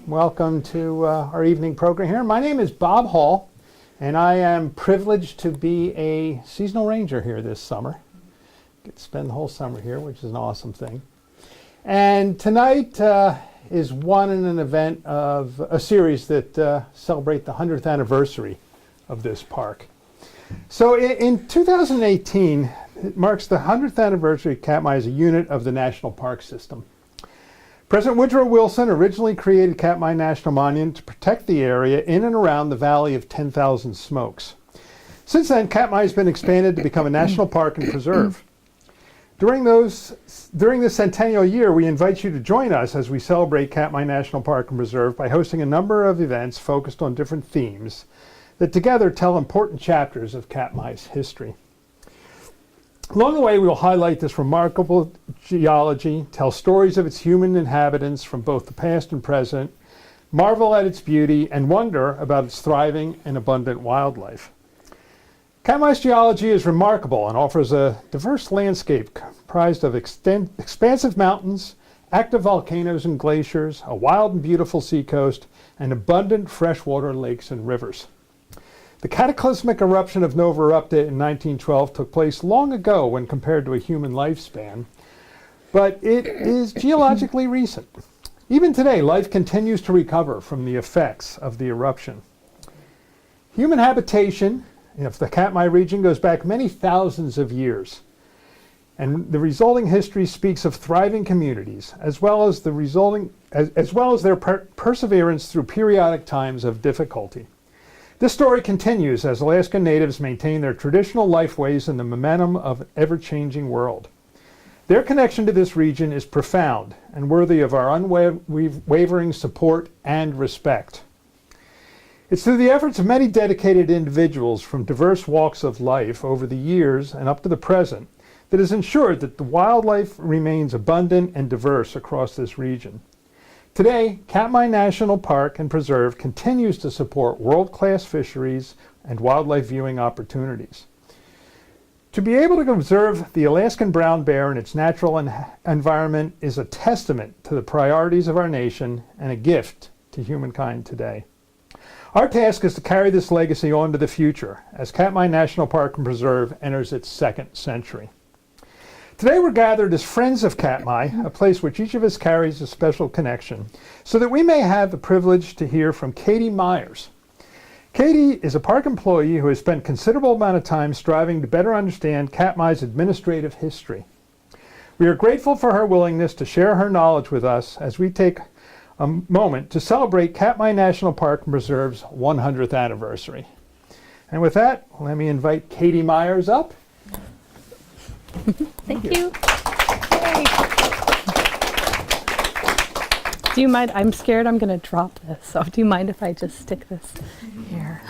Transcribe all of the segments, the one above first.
Welcome to our evening program here. My name is Bob Hall, and I am privileged to be a seasonal ranger here this summer. Get to spend the whole summer here, which is an awesome thing. And tonight is one in an event of a series that celebrate the 100th anniversary of this park. So in 2018, it marks the 100th anniversary of Katmai as a unit of the National Park System. President Woodrow Wilson originally created Katmai National Monument to protect the area in and around the Valley of 10,000 Smokes. Since then, Katmai has been expanded to become a national park and preserve. During this centennial year, we invite you to join us as we celebrate Katmai National Park and Preserve by hosting a number of events focused on different themes that together tell important chapters of Katmai's history. Along the way, we will highlight this remarkable geology, tell stories of its human inhabitants from both the past and present, marvel at its beauty, and wonder about its thriving and abundant wildlife. Katmai's geology is remarkable and offers a diverse landscape comprised of expansive mountains, active volcanoes and glaciers, a wild and beautiful seacoast, and abundant freshwater lakes and rivers. The cataclysmic eruption of Nova Erupta in 1912 took place long ago when compared to a human lifespan, but it is geologically recent. Even today, life continues to recover from the effects of the eruption. Human habitation in the Katmai region goes back many thousands of years, and the resulting history speaks of thriving communities, as well as their perseverance through periodic times of difficulty. This story continues as Alaskan natives maintain their traditional lifeways in the momentum of an ever-changing world. Their connection to this region is profound and worthy of our unwavering support and respect. It's through the efforts of many dedicated individuals from diverse walks of life over the years and up to the present that has ensured that the wildlife remains abundant and diverse across this region. Today, Katmai National Park and Preserve continues to support world-class fisheries and wildlife viewing opportunities. To be able to observe the Alaskan brown bear in its natural environment is a testament to the priorities of our nation and a gift to humankind today. Our task is to carry this legacy on to the future as Katmai National Park and Preserve enters its second century. Today we're gathered as friends of Katmai, a place which each of us carries a special connection, so that we may have the privilege to hear from Katie Myers. Katie is a park employee who has spent considerable amount of time striving to better understand Katmai's administrative history. We are grateful for her willingness to share her knowledge with us as we take a moment to celebrate Katmai National Park and Preserve's 100th anniversary. And with that, let me invite Katie Myers up. Thank you. Yay. Do you mind? I'm scared I'm going to drop this. So do you mind if I just stick this here?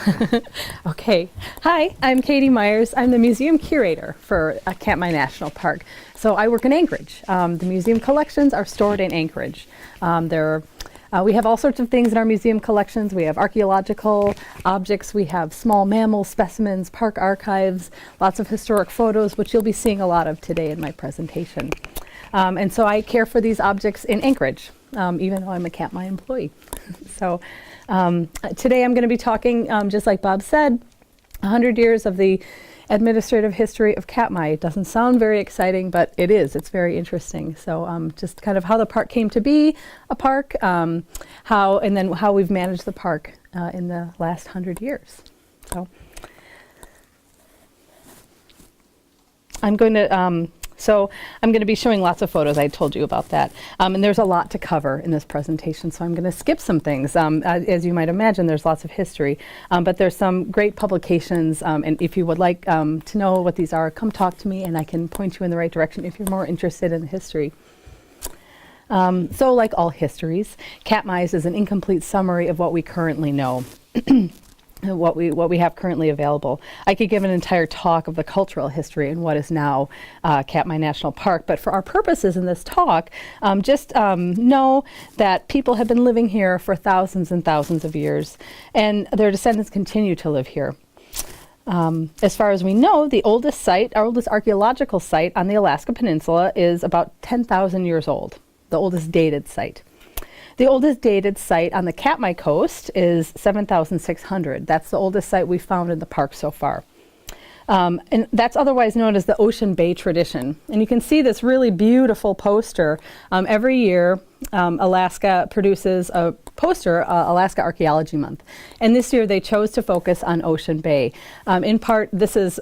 Okay. Hi, I'm Katie Myers. I'm the museum curator for Katmai National Park. So I work in Anchorage. The museum collections are stored in Anchorage. We have all sorts of things in our museum collections. We have archaeological objects, we have small mammal specimens, park archives, lots of historic photos, which you'll be seeing a lot of today in my presentation. And so I care for these objects in Anchorage, even though I'm a Katmai employee. So today I'm going to be talking, just like Bob said, 100 years of the administrative history of Katmai. It doesn't sound very exciting, but it is. It's very interesting. So just kind of how the park came to be a park, and then how we've managed the park in the last 100 years. So I'm going to be showing lots of photos. I told you about that. And there's a lot to cover in this presentation, so I'm going to skip some things. As you might imagine, there's lots of history, but there's some great publications. And if you would like to know what these are, come talk to me and I can point you in the right direction if you're more interested in the history. So like all histories, Katmai's is an incomplete summary of what we currently know. What we have currently available. I could give an entire talk of the cultural history and what is now Katmai National Park, but for our purposes in this talk, just know that people have been living here for thousands and thousands of years, and their descendants continue to live here. As far as we know, the oldest archaeological site on the Alaska Peninsula is about 10,000 years old, the oldest dated site. The oldest dated site on the Katmai coast is 7,600. That's the oldest site we found in the park so far. And that's otherwise known as the Ocean Bay tradition. And you can see this really beautiful poster. Every year, Alaska produces a poster, Alaska Archaeology Month. And this year they chose to focus on Ocean Bay. In part, this is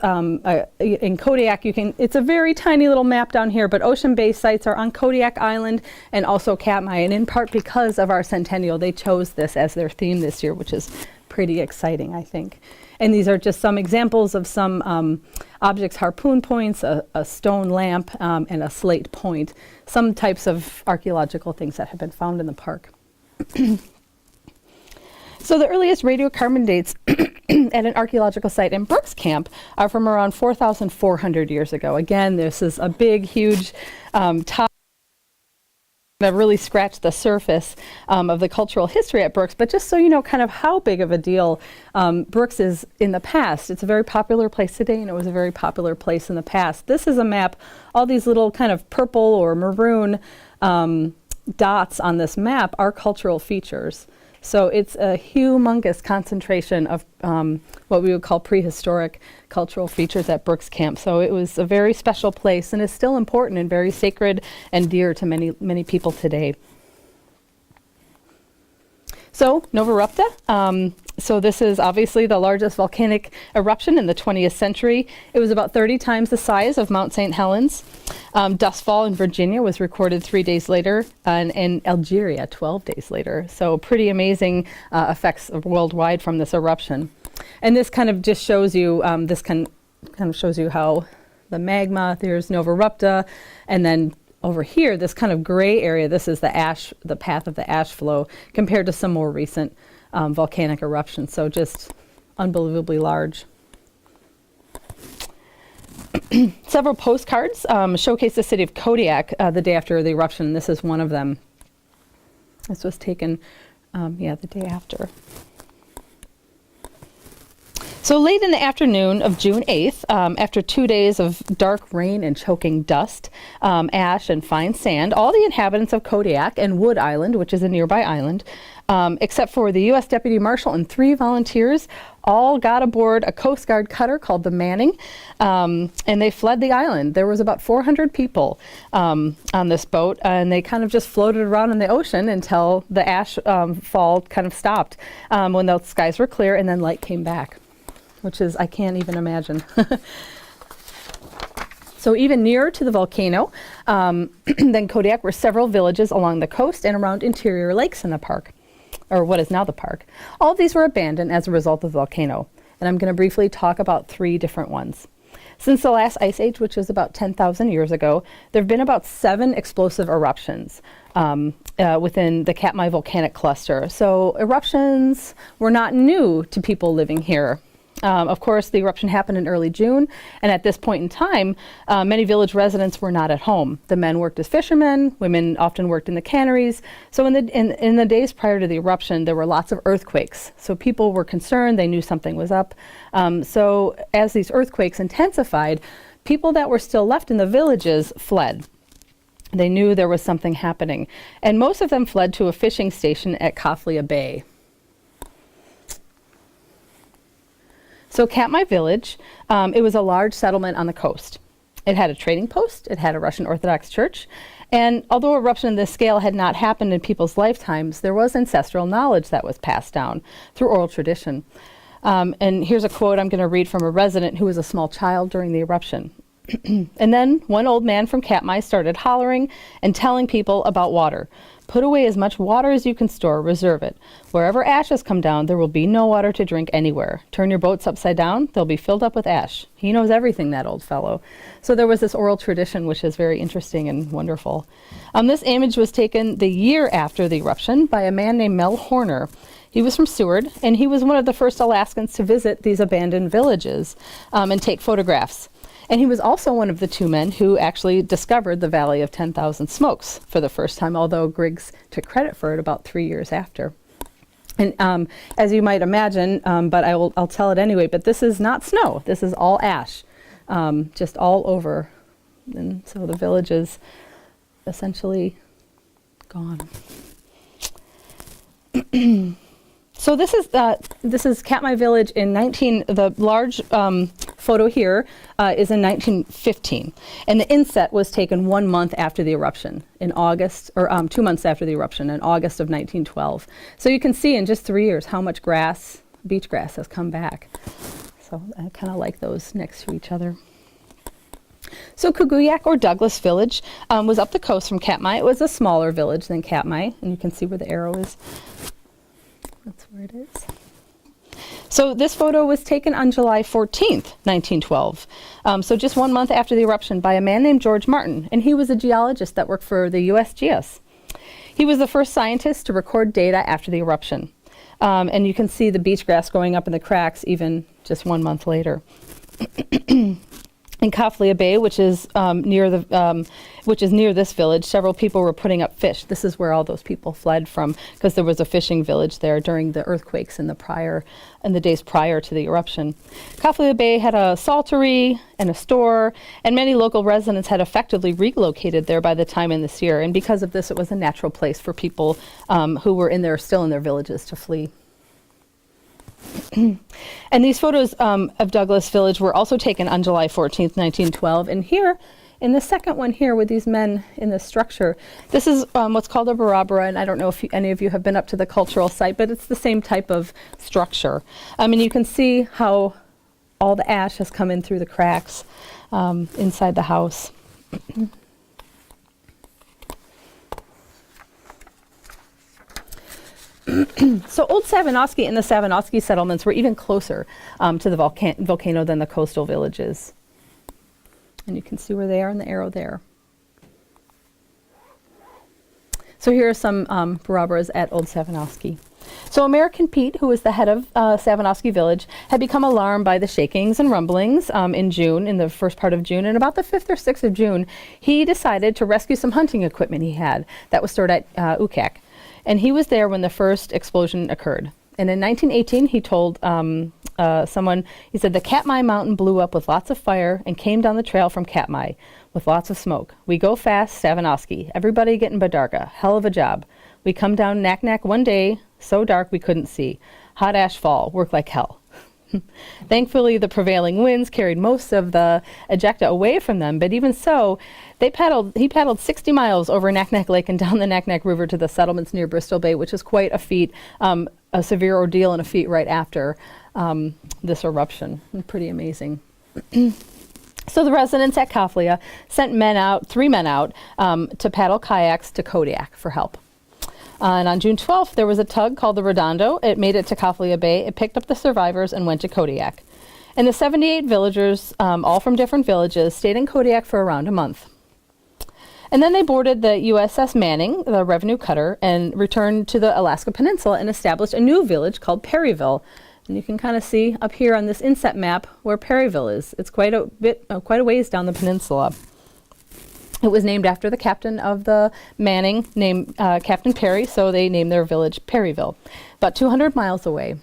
in Kodiak, it's a very tiny little map down here, but Ocean Bay sites are on Kodiak Island and also Katmai. And in part because of our centennial, they chose this as their theme this year, which is pretty exciting, I think. And these are just some examples of some objects: harpoon points, a stone lamp, and a slate point. Some types of archaeological things that have been found in the park. So the earliest radiocarbon dates at an archaeological site in Brooks Camp are from around 4,400 years ago. Again, this is a big, huge top that really scratched the surface of the cultural history at Brooks, but just so you know kind of how big of a deal Brooks is in the past. It's a very popular place today, and it was a very popular place in the past. This is a map. All these little kind of purple or maroon dots on this map are cultural features. So it's a humongous concentration of what we would call prehistoric cultural features at Brooks Camp. So it was a very special place and is still important and very sacred and dear to many, many people today. So Nova Rupta. So this is obviously the largest volcanic eruption in the 20th century. It was about 30 times the size of Mount St. Helens. Dustfall in Virginia was recorded 3 days later, and in Algeria 12 days later. So pretty amazing effects worldwide from this eruption. And this kind of just shows you, kind of shows you how the magma, there's Nova Rupta, and then over here, this kind of gray area, this is the path of the ash flow compared to some more recent volcanic eruptions. So just unbelievably large. Several postcards showcase the city of Kodiak the day after the eruption. This is one of them. This was taken, the day after. So late in the afternoon of June 8th, after 2 days of dark rain and choking dust, ash and fine sand, all the inhabitants of Kodiak and Wood Island, which is a nearby island, except for the U.S. Deputy Marshal and 3 volunteers, all got aboard a Coast Guard cutter called the Manning, and they fled the island. There was about 400 people on this boat, and they kind of just floated around in the ocean until the ash fall kind of stopped when the skies were clear and then light came back, which is, I can't even imagine. So even nearer to the volcano than Kodiak were several villages along the coast and around interior lakes in the park, or what is now the park. All of these were abandoned as a result of the volcano, and I'm going to briefly talk about 3 different ones. Since the last ice age, which was about 10,000 years ago, there have been about 7 explosive eruptions within the Katmai volcanic cluster. So eruptions were not new to people living here. Of course, the eruption happened in early June, and at this point in time, many village residents were not at home. The men worked as fishermen, women often worked in the canneries. So in the days prior to the eruption, there were lots of earthquakes. So people were concerned, they knew something was up. So as these earthquakes intensified, people that were still left in the villages fled. They knew there was something happening. And most of them fled to a fishing station at Kaflia Bay. So Katmai village, it was a large settlement on the coast. It had a trading post, it had a Russian Orthodox church, and although eruption of this scale had not happened in people's lifetimes, there was ancestral knowledge that was passed down through oral tradition. And here's a quote I'm going to read from a resident who was a small child during the eruption. And then one old man from Katmai started hollering and telling people about water. Put away as much water as you can store, reserve it. Wherever ashes come down, there will be no water to drink anywhere. Turn your boats upside down, they'll be filled up with ash. He knows everything, that old fellow. So there was this oral tradition, which is very interesting and wonderful. This image was taken the year after the eruption by a man named Mel Horner. He was from Seward, and he was one of the first Alaskans to visit these abandoned villages and take photographs. And he was also one of the 2 men who actually discovered the Valley of 10,000 Smokes for the first time, although Griggs took credit for it about 3 years after. And as you might imagine, but I'll tell it anyway, but this is not snow. This is all ash, just all over. And so the village is essentially gone. So this is Katmai Village in the large photo here is in 1915, and the inset was taken 1 month after the eruption in August, or 2 months after the eruption in August of 1912. So you can see in just 3 years how much grass, beach grass, has come back. So I kind of like those next to each other. So Kuguyak, or Douglas Village, was up the coast from Katmai. It was a smaller village than Katmai, and you can see where the arrow is. That's where it is. So this photo was taken on July 14th, 1912. So just 1 month after the eruption, by a man named George Martin, and he was a geologist that worked for the USGS. He was the first scientist to record data after the eruption. And you can see the beach grass going up in the cracks even just 1 month later. In Kaflia Bay, which is near this village, several people were putting up fish. This is where all those people fled from, because there was a fishing village there during the earthquakes in the days prior to the eruption. Kaflia Bay had a saltery and a store, and many local residents had effectively relocated there by the time in this year. And because of this, it was a natural place for people who were still in their villages to flee. And these photos of Douglas Village were also taken on July 14th, 1912. And here, in the second one here with these men in this structure, this is what's called a barabara, and I don't know if any of you have been up to the cultural site, but it's the same type of structure. And you can see how all the ash has come in through the cracks inside the house. So Old Savanowski and the Savanowski settlements were even closer to the volcano than the coastal villages. And you can see where they are in the arrow there. So here are some barabaras at Old Savanowski. So American Pete, who was the head of Savanowski Village, had become alarmed by the shakings and rumblings in the first part of June. And about the 5th or 6th of June, he decided to rescue some hunting equipment he had that was stored at Ukak. And he was there when the first explosion occurred. And in 1918, he told someone, he said, "The Katmai mountain blew up with lots of fire and came down the trail from Katmai with lots of smoke. We go fast, Savanowski. Everybody get in Badarka. Hell of a job. We come down Naknak one day, so dark we couldn't see. Hot ash fall, work like hell." Thankfully, the prevailing winds carried most of the ejecta away from them, but even so, he paddled 60 miles over Naknek Lake and down the Naknek River to the settlements near Bristol Bay, which is quite a feat, a severe ordeal and a feat right after this eruption. Pretty amazing. So the residents at Kaflia sent 3 men out to paddle kayaks to Kodiak for help. And on June 12th, there was a tug called the Redondo. It made it to Kaflia Bay. It picked up the survivors and went to Kodiak. And the 78 villagers, all from different villages, stayed in Kodiak for around a month. And then they boarded the USS Manning, the revenue cutter, and returned to the Alaska Peninsula and established a new village called Perryville. And you can kind of see up here on this inset map where Perryville is. It's quite a ways down the peninsula. It was named after the captain of the Manning, named Captain Perry, so they named their village Perryville, about 200 miles away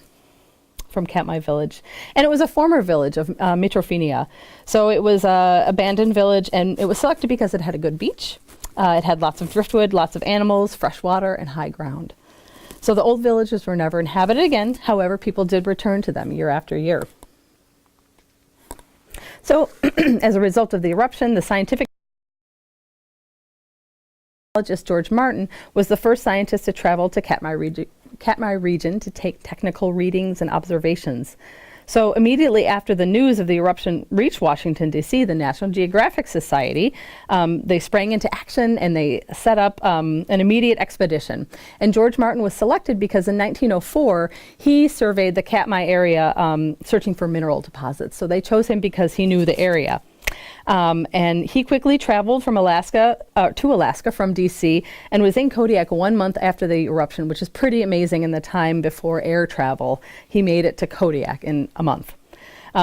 from Katmai Village. And it was a former village of Mitrofinia. So it was an abandoned village, and it was selected because it had a good beach. It had lots of driftwood, lots of animals, fresh water, and high ground. So the old villages were never inhabited again. However, people did return to them year after year. So as a result of the eruption, the scientific geologist George Martin was the first scientist to travel to Katmai region to take technical readings and observations. So immediately after the news of the eruption reached Washington, D.C., the National Geographic Society, they sprang into action and they set up an immediate expedition. And George Martin was selected because in 1904, he surveyed the Katmai area searching for mineral deposits. So they chose him because he knew the area. And he quickly traveled from to Alaska from D.C. and was in Kodiak 1 month after the eruption, which is pretty amazing in the time before air travel. He made it to Kodiak in a month.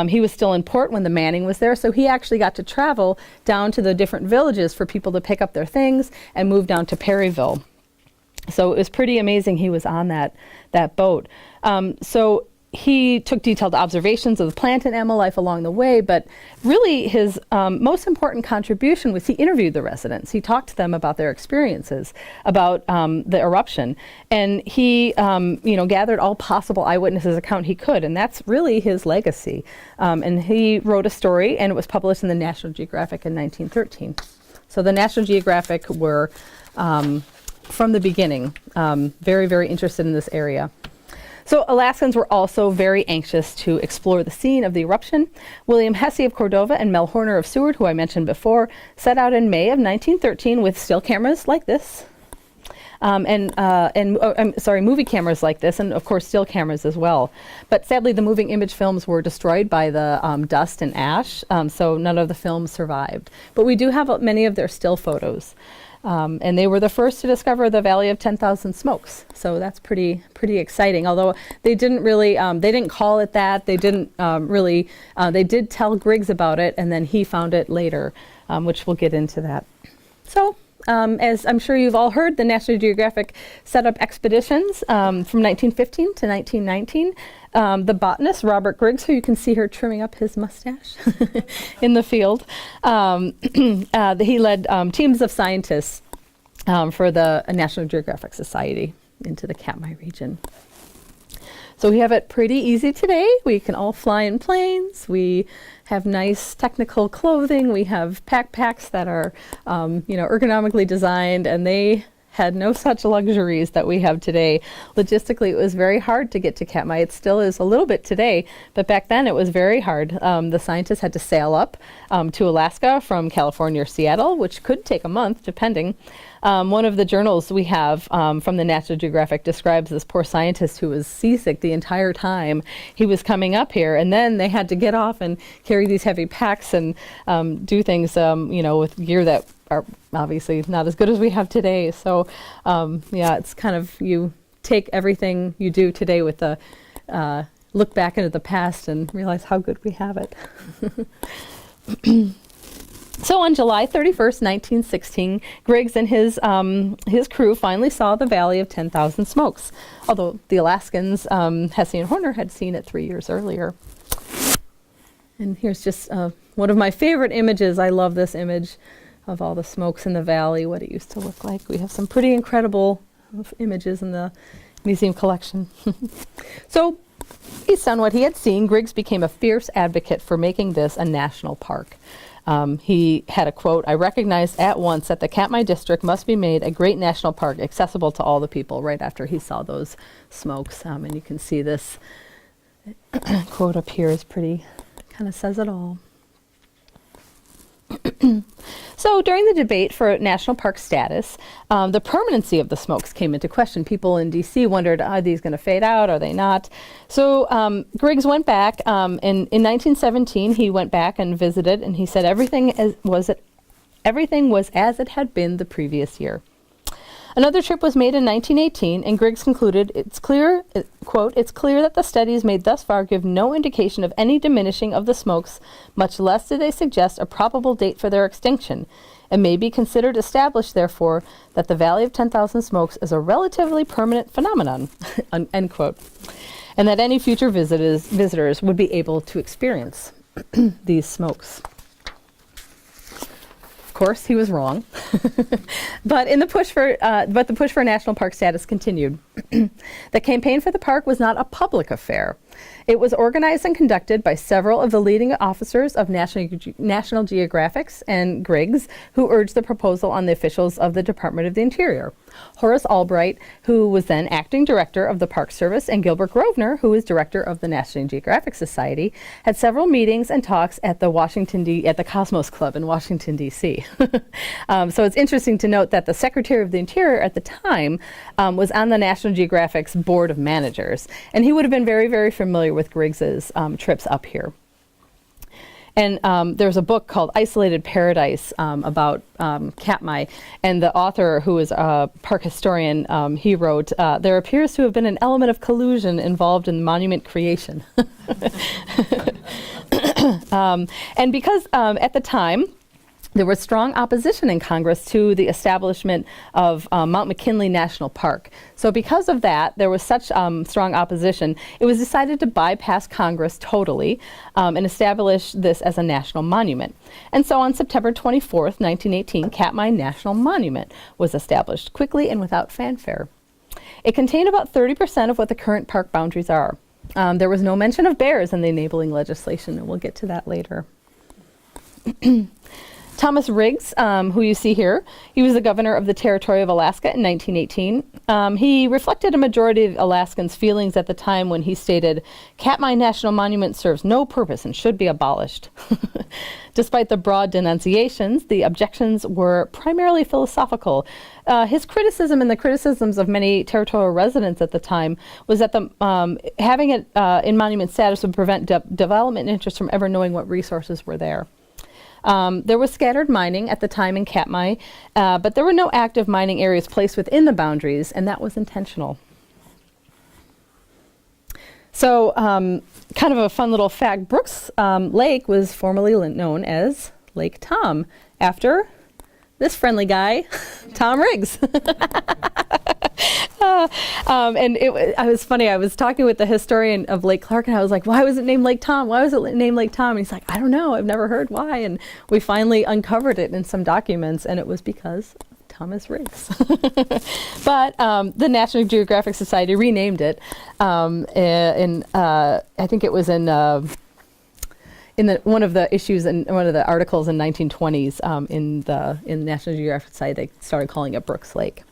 He was still in port when the Manning was there, so he actually got to travel down to the different villages for people to pick up their things and move down to Perryville. So it was pretty amazing he was on that boat. So he took detailed observations of the plant and animal life along the way, but really his most important contribution was he interviewed the residents. He talked to them about their experiences, about the eruption, and he gathered all possible eyewitnesses' account he could, and that's really his legacy. And he wrote a story, and it was published in the National Geographic in 1913. So the National Geographic were, from the beginning, very, very interested in this area. So Alaskans were also very anxious to explore the scene of the eruption. William Hesse of Cordova and Mel Horner of Seward, who I mentioned before, set out in May of 1913 with still cameras like this, movie cameras like this, and of course still cameras as well. But sadly, the moving image films were destroyed by the dust and ash, so none of the films survived. But we do have many of their still photos. And they were the first to discover the Valley of 10,000 Smokes. So that's pretty exciting. Although they didn't really, they didn't call it that. They didn't they did tell Griggs about it, and then he found it later, which we'll get into that. So, as I'm sure you've all heard, the National Geographic set up expeditions from 1915 to 1919. The botanist, Robert Griggs, who you can see here trimming up his mustache in the field, he led teams of scientists for the National Geographic Society into the Katmai region. So we have it pretty easy today. We can all fly in planes. We have nice technical clothing. We have backpacks that are, ergonomically designed, and they had no such luxuries that we have today. Logistically, it was very hard to get to Katmai. It still is a little bit today, but back then it was very hard. The scientists had to sail up to Alaska from California or Seattle, which could take a month, depending. One of the journals we have from the National Geographic describes this poor scientist who was seasick the entire time he was coming up here, and then they had to get off and carry these heavy packs and do things, with gear that are obviously not as good as we have today. So, it's kind of, you take everything you do today with a look back into the past and realize how good we have it. So on July 31st, 1916, Griggs and his crew finally saw the Valley of 10,000 Smokes, although the Alaskans, Hesse and Horner, had seen it 3 years earlier. And here's just one of my favorite images. I love this image of all the smokes in the valley, what it used to look like. We have some pretty incredible images in the museum collection. So, based on what he had seen, Griggs became a fierce advocate for making this a national park. He had a quote, "I recognized at once that the Katmai district must be made a great national park accessible to all the people," right after he saw those smokes. And you can see this quote up here is pretty, kind of says it all. So during the debate for national park status, the permanency of the smokes came into question. People in D.C. wondered, are these going to fade out? Are they not? So Griggs went back. In 1917, he went back and visited, and he said everything was as it had been the previous year. Another trip was made in 1918, and Griggs concluded, quote, "It's clear that the studies made thus far give no indication of any diminishing of the smokes, much less do they suggest a probable date for their extinction. It may be considered established, therefore, that the Valley of 10,000 Smokes is a relatively permanent phenomenon," end quote, and that any future visitors would be able to experience these smokes. Of course, he was wrong, but the push for national park status continued. The campaign for the park was not a public affair. It was organized and conducted by several of the leading officers of National Geographics and Griggs, who urged the proposal on the officials of the Department of the Interior. Horace Albright, who was then acting director of the Park Service, and Gilbert Grosvenor, who was director of the National Geographic Society, had several meetings and talks at the Cosmos Club in Washington, D.C. So it's interesting to note that the Secretary of the Interior at the time was on the National Geographic's board of managers, and he would have been very, very familiar with Griggs's trips up here. And there's a book called Isolated Paradise about Katmai, and the author, who is a park historian, he wrote, "There appears to have been an element of collusion involved in monument creation." And because at the time, there was strong opposition in Congress to the establishment of Mount McKinley National Park. So because of that, there was such strong opposition, it was decided to bypass Congress totally and establish this as a national monument. And so on September 24th, 1918, Katmai National Monument was established quickly and without fanfare. It contained about 30% of what the current park boundaries are. There was no mention of bears in the enabling legislation, and we'll get to that later. Thomas Riggs, who you see here, he was the governor of the Territory of Alaska in 1918. He reflected a majority of Alaskans' feelings at the time when he stated, "Katmai National Monument serves no purpose and should be abolished." Despite the broad denunciations, the objections were primarily philosophical. His criticism and the criticisms of many territorial residents at the time was that having it in monument status would prevent development interests from ever knowing what resources were there. There was scattered mining at the time in Katmai, but there were no active mining areas placed within the boundaries, and that was intentional. So, kind of a fun little fact, Brooks Lake was formerly known as Lake Tom, after this friendly guy, Tom Riggs. And I was funny, I was talking with the historian of Lake Clark, and I was like, why was it named Lake Tom? Why was it named Lake Tom? And he's like, I don't know, I've never heard why. And we finally uncovered it in some documents, and it was because of Thomas Riggs. But the National Geographic Society renamed it I think it was in one of the issues in one of the articles in 1920s in the National Geographic Society, they started calling it Brooks Lake.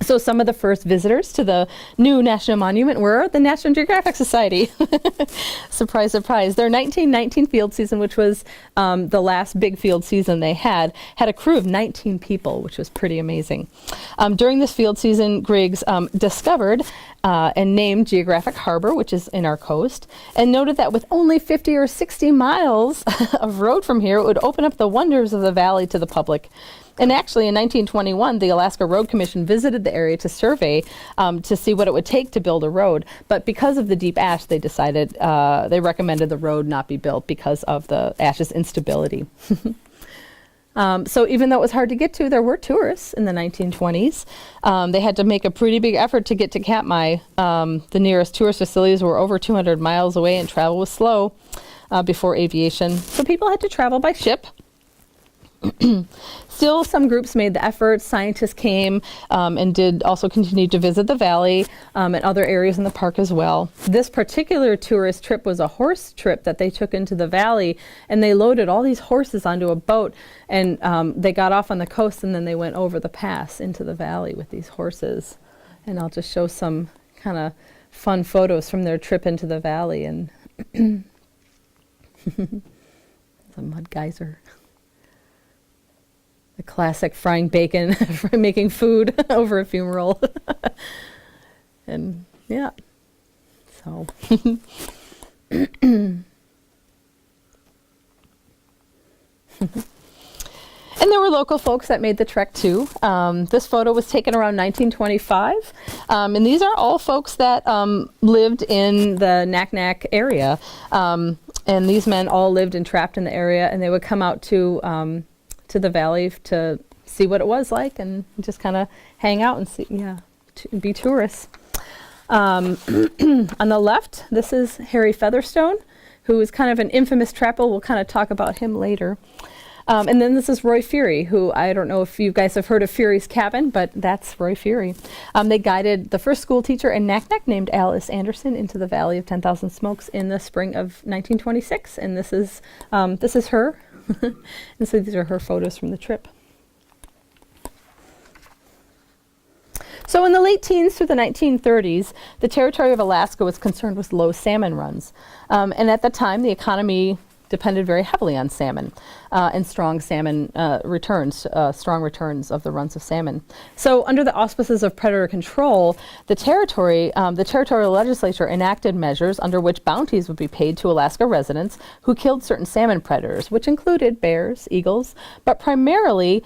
So some of the first visitors to the new National Monument were the National Geographic Society. Surprise, surprise. Their 1919 field season, which was the last big field season they had a crew of 19 people, which was pretty amazing. During this field season, Griggs discovered and named Geographic Harbor, which is in our coast, and noted that with only 50 or 60 miles of road from here, it would open up the wonders of the valley to the public. And actually, in 1921, the Alaska Road Commission visited the area to survey to see what it would take to build a road. But because of the deep ash, they decided, they recommended the road not be built because of the ash's instability. So even though it was hard to get to, there were tourists in the 1920s. They had to make a pretty big effort to get to Katmai. The nearest tourist facilities were over 200 miles away, and travel was slow before aviation. So people had to travel by ship. Still, some groups made the effort. Scientists came and did also continue to visit the valley and other areas in the park as well. This particular tourist trip was a horse trip that they took into the valley, and they loaded all these horses onto a boat, and they got off on the coast, and then they went over the pass into the valley with these horses. And I'll just show some kind of fun photos from their trip into the valley. And it's a mud geyser. The classic frying bacon, making food over a funeral. And yeah, so. And there were local folks that made the trek too. This photo was taken around 1925. And these are all folks that lived in the Naknek area. And these men all lived and trapped in the area, and they would come out to the valley to see what it was like and just kind of hang out and see, be tourists. On the left, this is Harry Featherstone, who is kind of an infamous trapper. We'll kind of talk about him later. And then this is Roy Fury, who I don't know if you guys have heard of Fury's Cabin, but that's Roy Fury. They guided the first school teacher in Naknek named Alice Anderson into the Valley of 10,000 Smokes in the spring of 1926. And this is her. And so these are her photos from the trip. So in the late teens through the 1930s, the Territory of Alaska was concerned with low salmon runs. And at the time, the economy depended very heavily on salmon and strong salmon returns, strong returns of the runs of salmon. So under the auspices of predator control, the territorial legislature enacted measures under which bounties would be paid to Alaska residents who killed certain salmon predators, which included bears, eagles, but primarily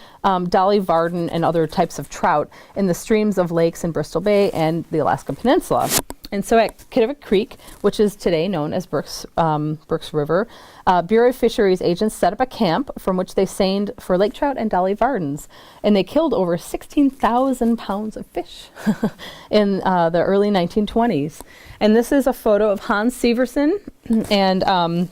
dolly varden and other types of trout in the streams of lakes in Bristol Bay and the Alaska Peninsula. And so at Kittiwake Creek, which is today known as Brooks River, Bureau of Fisheries agents set up a camp from which they seined for lake trout and dolly vardens. And they killed over 16,000 pounds of fish in the early 1920s. And this is a photo of Hans Severson and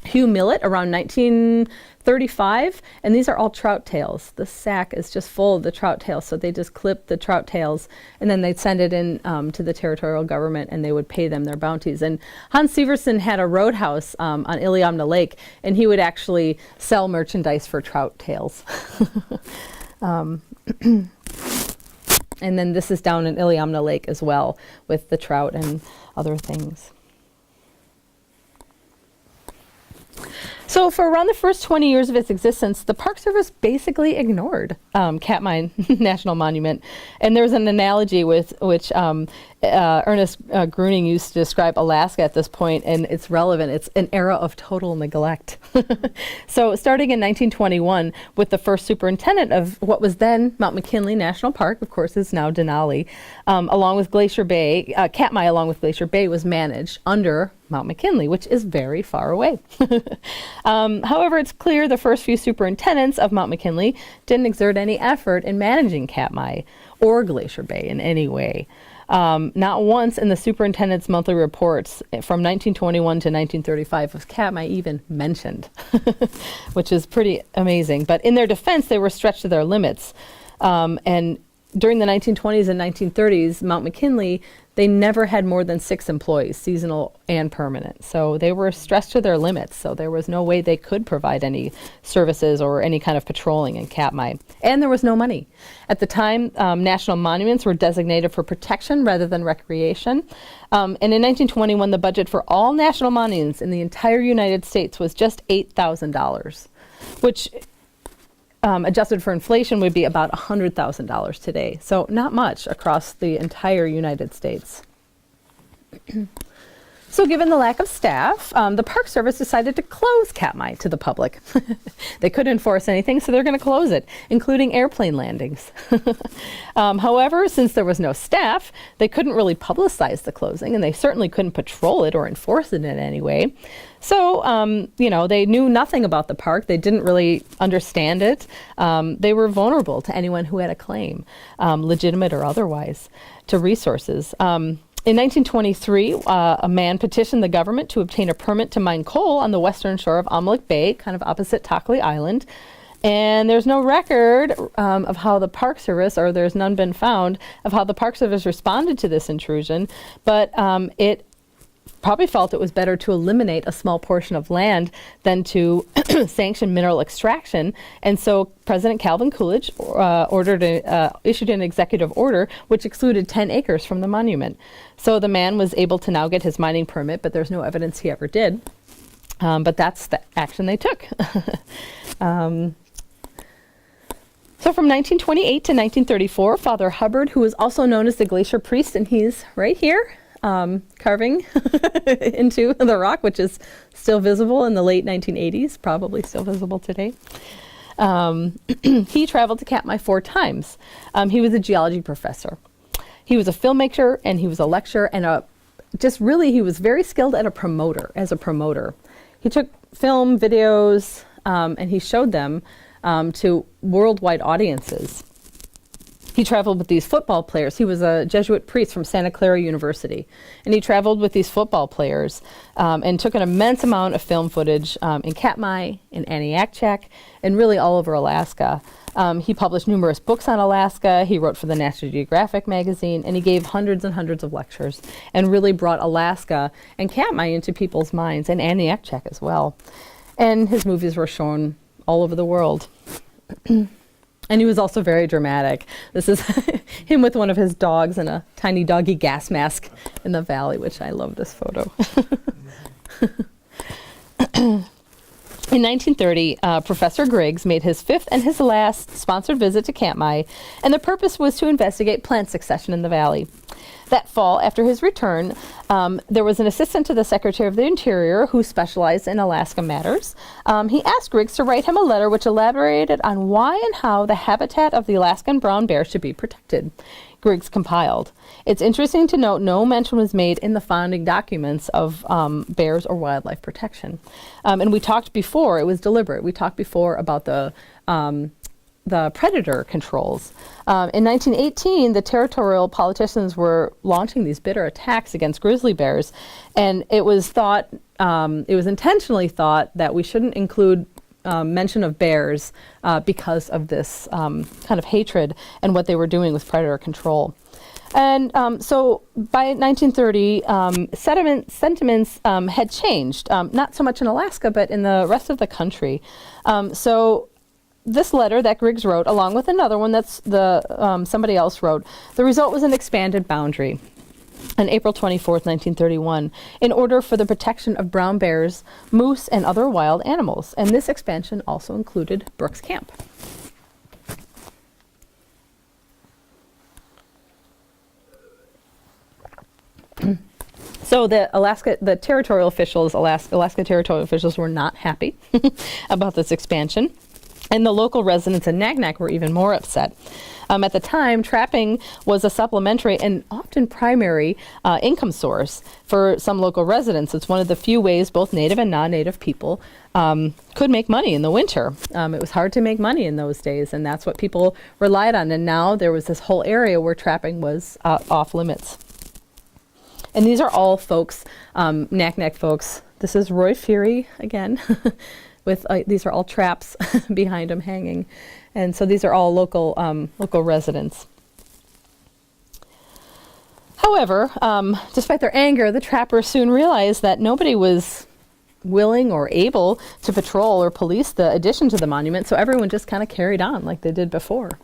Hugh Millett around 1935, and these are all trout tails. The sack is just full of the trout tails, so they just clip the trout tails, and then they'd send it in to the territorial government, and they would pay them their bounties. And Hans Severson had a roadhouse on Iliamna Lake, and he would actually sell merchandise for trout tails. And then this is down in Iliamna Lake as well, with the trout and other things. So for around the first 20 years of its existence, the Park Service basically ignored Katmai National Monument. And there's an analogy with which Ernest Gruning used to describe Alaska at this point, and it's relevant. It's an era of total neglect. So starting in 1921, with the first superintendent of what was then Mount McKinley National Park, of course is now Denali, along with Glacier Bay, Katmai along with Glacier Bay was managed under Mount McKinley, which is very far away. However, it's clear the first few superintendents of Mount McKinley didn't exert any effort in managing Katmai or Glacier Bay in any way. Not once in the superintendent's monthly reports from 1921 to 1935 was Katmai even mentioned, which is pretty amazing. But in their defense, they were stretched to their limits. And during the 1920s and 1930s, Mount McKinley, they never had more than 6 employees, seasonal and permanent. So they were stressed to their limits. So there was no way they could provide any services or any kind of patrolling in Katmai. And there was no money. At the time, national monuments were designated for protection rather than recreation. And in 1921, the budget for all national monuments in the entire United States was just $8,000, which adjusted for inflation would be about $100,000 today. So not much across the entire United States. So given the lack of staff, the Park Service decided to close Katmai to the public. They couldn't enforce anything, so they're going to close it, including airplane landings. However, since there was no staff, they couldn't really publicize the closing, and they certainly couldn't patrol it or enforce it in any way. So, they knew nothing about the park. They didn't really understand it. They were vulnerable to anyone who had a claim, legitimate or otherwise, to resources. In 1923, a man petitioned the government to obtain a permit to mine coal on the western shore of Amalik Bay, kind of opposite Tockley Island. And there's no record of how the Park Service, or there's none been found, of how the Park Service responded to this intrusion. But it probably felt it was better to eliminate a small portion of land than to sanction mineral extraction. And so President Calvin Coolidge issued an executive order which excluded 10 acres from the monument. So the man was able to now get his mining permit, but there's no evidence he ever did. But that's the action they took. So from 1928 to 1934, Father Hubbard, who was also known as the Glacier Priest, and he's right here, carving into the rock, which is still visible in the late 1980s, probably still visible today. He traveled to Katmai 4 times. He was a geology professor. He was a filmmaker, and he was a lecturer, and he was very skilled as a promoter. He took film, videos, and he showed them to worldwide audiences. He traveled with these football players. He was a Jesuit priest from Santa Clara University. And he traveled with these football players and took an immense amount of film footage in Katmai, in Aniakchak, and really all over Alaska. He published numerous books on Alaska. He wrote for the National Geographic magazine, and he gave hundreds and hundreds of lectures and really brought Alaska and Katmai into people's minds, and Aniakchak as well. And his movies were shown all over the world. And he was also very dramatic. This is him with one of his dogs and a tiny doggy gas mask in the valley, which I love this photo. In 1930, Professor Griggs made his 5th and his last sponsored visit to Katmai, and the purpose was to investigate plant succession in the valley. That fall, after his return, there was an assistant to the Secretary of the Interior who specialized in Alaska matters. He asked Griggs to write him a letter which elaborated on why and how the habitat of the Alaskan brown bear should be protected. Griggs compiled. It's interesting to note no mention was made in the founding documents of bears or wildlife protection. And we talked before, it was deliberate, we talked before about the predator controls. In 1918, the territorial politicians were launching these bitter attacks against grizzly bears, and it was thought, it was intentionally thought that we shouldn't include mention of bears because of this kind of hatred and what they were doing with predator control. And so by 1930, sentiments had changed, not so much in Alaska, but in the rest of the country. So this letter that Griggs wrote, along with another one that's somebody else wrote, the result was an expanded boundary on April 24th, 1931, in order for the protection of brown bears, moose, and other wild animals. And this expansion also included Brooks Camp. So the territorial officials, Alaska territorial officials were not happy about this expansion. And the local residents in Naknek were even more upset. At the time, trapping was a supplementary and often primary income source for some local residents. It's one of the few ways both native and non-native people could make money in the winter. It was hard to make money in those days, and that's what people relied on. And now there was this whole area where trapping was off limits. And these are all folks, Naknek folks. This is Roy Fury again. With these are all traps behind him hanging, and so these are all local residents. However, despite their anger, the trappers soon realized that nobody was willing or able to patrol or police the addition to the monument, so everyone just kind of carried on like they did before.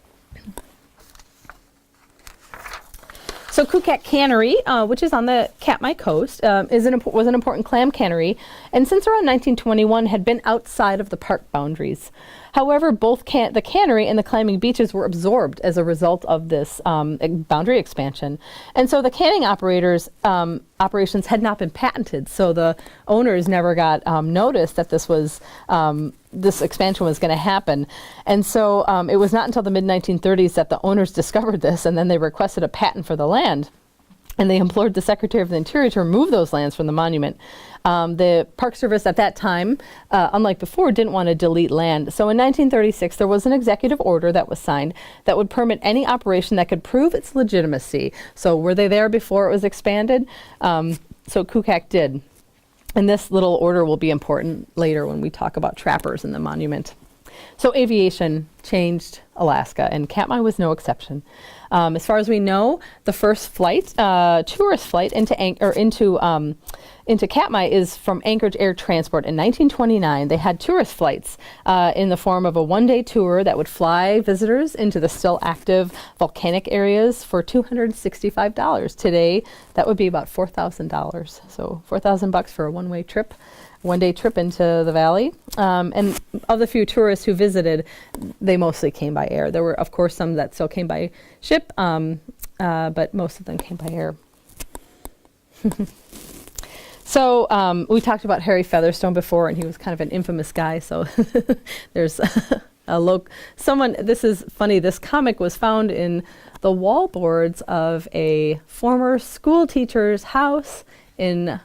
So Kukak Cannery, which is on the Katmai coast, was an important clam cannery, and since around 1921 had been outside of the park boundaries. However, both the cannery and the clamming beaches were absorbed as a result of this boundary expansion. And so the canning operations had not been patented, so the owners never got notice that this expansion was going to happen. And so it was not until the mid-1930s that the owners discovered this, and then they requested a patent for the land. And they implored the Secretary of the Interior to remove those lands from the monument. The Park Service at that time, unlike before, didn't want to delete land. So in 1936, there was an executive order that was signed that would permit any operation that could prove its legitimacy. So were they there before it was expanded? So Kukak did. And this little order will be important later when we talk about trappers in the monument. So aviation changed Alaska, and Katmai was no exception. As far as we know, the first flight, tourist flight into Katmai is from Anchorage Air Transport in 1929. They had tourist flights in the form of a one-day tour that would fly visitors into the still active volcanic areas for $265. Today, that would be about $4,000. So $4,000 for a one-day trip into the valley. And of the few tourists who visited, they mostly came by air. There were, of course, some that still came by ship, but most of them came by air. So we talked about Harry Featherstone before, and he was kind of an infamous guy. So there's this is funny, this comic was found in the wallboards of a former school teacher's house in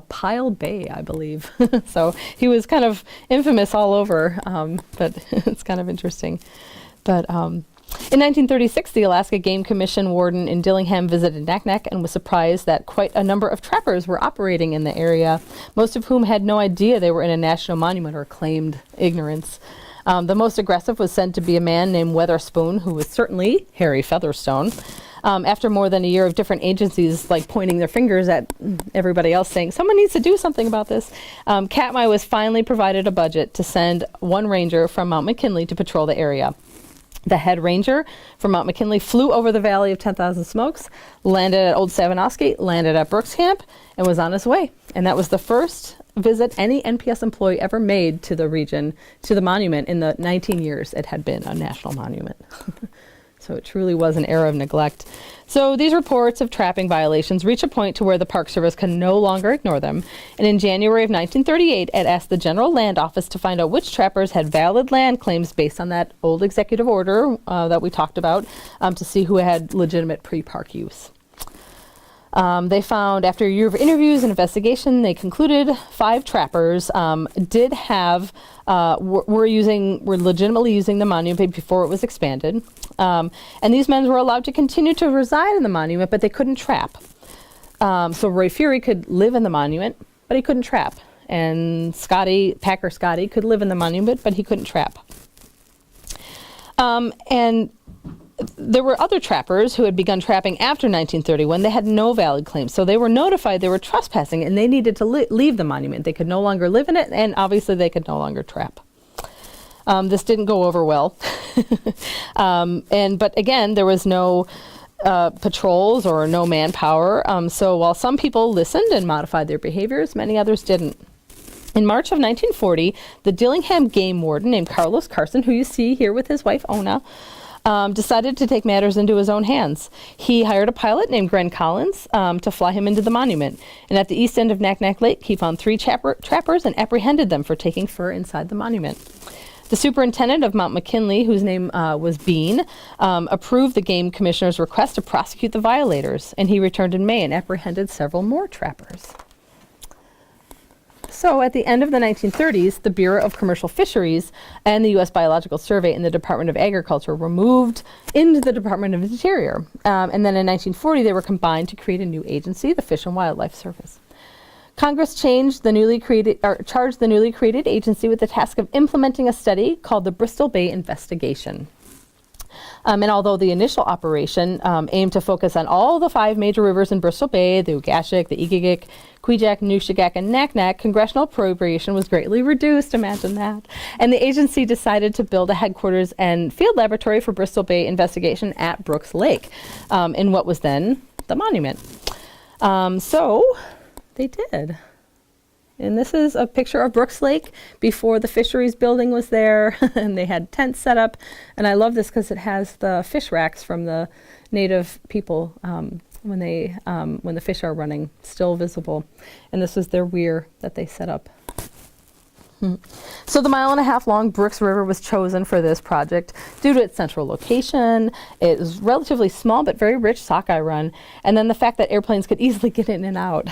Pile Bay, I believe. So he was kind of infamous all over, but it's kind of interesting. But in 1936, the Alaska Game Commission warden in Dillingham visited Naknek and was surprised that quite a number of trappers were operating in the area, most of whom had no idea they were in a national monument or claimed ignorance. The most aggressive was said to be a man named Weatherspoon, who was certainly Harry Featherstone. After more than a year of different agencies like pointing their fingers at everybody else saying, someone needs to do something about this, Katmai was finally provided a budget to send one ranger from Mount McKinley to patrol the area. The head ranger from Mount McKinley flew over the Valley of 10,000 Smokes, landed at Old Savanowski, landed at Brooks Camp, and was on his way. And that was the first visit any NPS employee ever made to the region, to the monument, in the 19 years it had been a national monument. So it truly was an era of neglect. So these reports of trapping violations reach a point to where the Park Service can no longer ignore them. And in January of 1938, it asked the General Land Office to find out which trappers had valid land claims based on that old executive order that we talked about, to see who had legitimate pre-park use. They found, after a year of interviews and investigation, they concluded 5 trappers did have, were legitimately using the monument before it was expanded. And these men were allowed to continue to reside in the monument, but they couldn't trap. So Roy Fury could live in the monument, but he couldn't trap. And Packer Scotty could live in the monument, but he couldn't trap. And there were other trappers who had begun trapping after 1931. They had no valid claims. So they were notified they were trespassing and they needed to leave the monument. They could no longer live in it, and obviously they could no longer trap. This didn't go over well. But again, there was no patrols or no manpower. So while some people listened and modified their behaviors, many others didn't. In March of 1940, the Dillingham game warden named Carlos Carson, who you see here with his wife Ona, decided to take matters into his own hands. He hired a pilot named Gren Collins to fly him into the monument. And at the east end of Naknek Lake, he found 3 trappers and apprehended them for taking fur inside the monument. The superintendent of Mount McKinley, whose name was Bean, approved the game commissioner's request to prosecute the violators, and he returned in May and apprehended several more trappers. So at the end of the 1930s, the Bureau of Commercial Fisheries and the U.S. Biological Survey and the Department of Agriculture were moved into the Department of Interior. And then in 1940, they were combined to create a new agency, the Fish and Wildlife Service. Congress charged the newly created agency with the task of implementing a study called the Bristol Bay Investigation. And although the initial operation aimed to focus on all the 5 major rivers in Bristol Bay, the Ugashik, the Igigik, Kwijak, Nushagak, and Naknek, congressional appropriation was greatly reduced, imagine that. And the agency decided to build a headquarters and field laboratory for Bristol Bay investigation at Brooks Lake, in what was then the monument. So they did. And this is a picture of Brooks Lake before the fisheries building was there, and they had tents set up. And I love this because it has the fish racks from the native people when the fish are running, still visible. And this was their weir that they set up. So the 1.5 mile long Brooks River was chosen for this project due to its central location. It was relatively small but very rich sockeye run, and then the fact that airplanes could easily get in and out.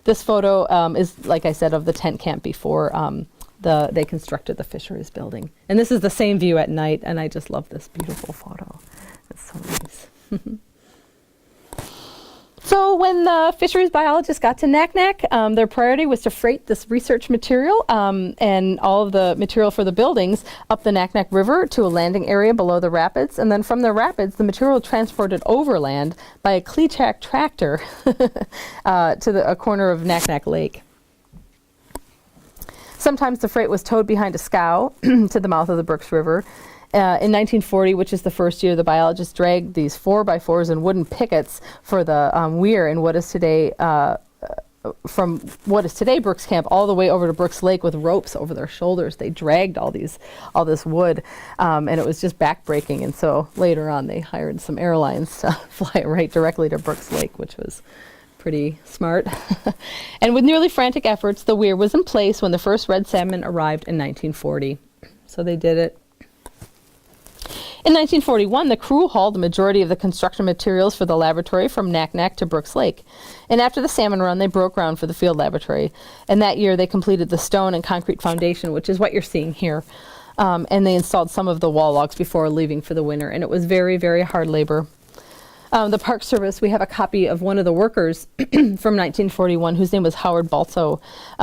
This photo is, like I said, of the tent camp before they constructed the fisheries building. And this is the same view at night, and I just love this beautiful photo. It's so nice. So when the fisheries biologists got to Naknek, their priority was to freight this research material and all of the material for the buildings up the Naknek River to a landing area below the rapids. And then from the rapids, the material transported overland by a Klijak tractor to a corner of Naknek Lake. Sometimes the freight was towed behind a scow to the mouth of the Brooks River. In 1940, which is the first year, the biologists dragged these 4x4s and wooden pickets for the weir in what is today, from what is today Brooks Camp, all the way over to Brooks Lake with ropes over their shoulders. They dragged all this wood, and it was just backbreaking. And so later on, they hired some airlines to fly it right directly to Brooks Lake, which was pretty smart. And with nearly frantic efforts, the weir was in place when the first red salmon arrived in 1940. So they did it. In 1941, the crew hauled the majority of the construction materials for the laboratory from Naknek to Brooks Lake. And after the salmon run, they broke ground for the field laboratory. And that year, they completed the stone and concrete foundation, which is what you're seeing here. And they installed some of the wall logs before leaving for the winter. And it was very, very hard labor. The Park Service, we have a copy of one of the workers from 1941, whose name was Howard Balso.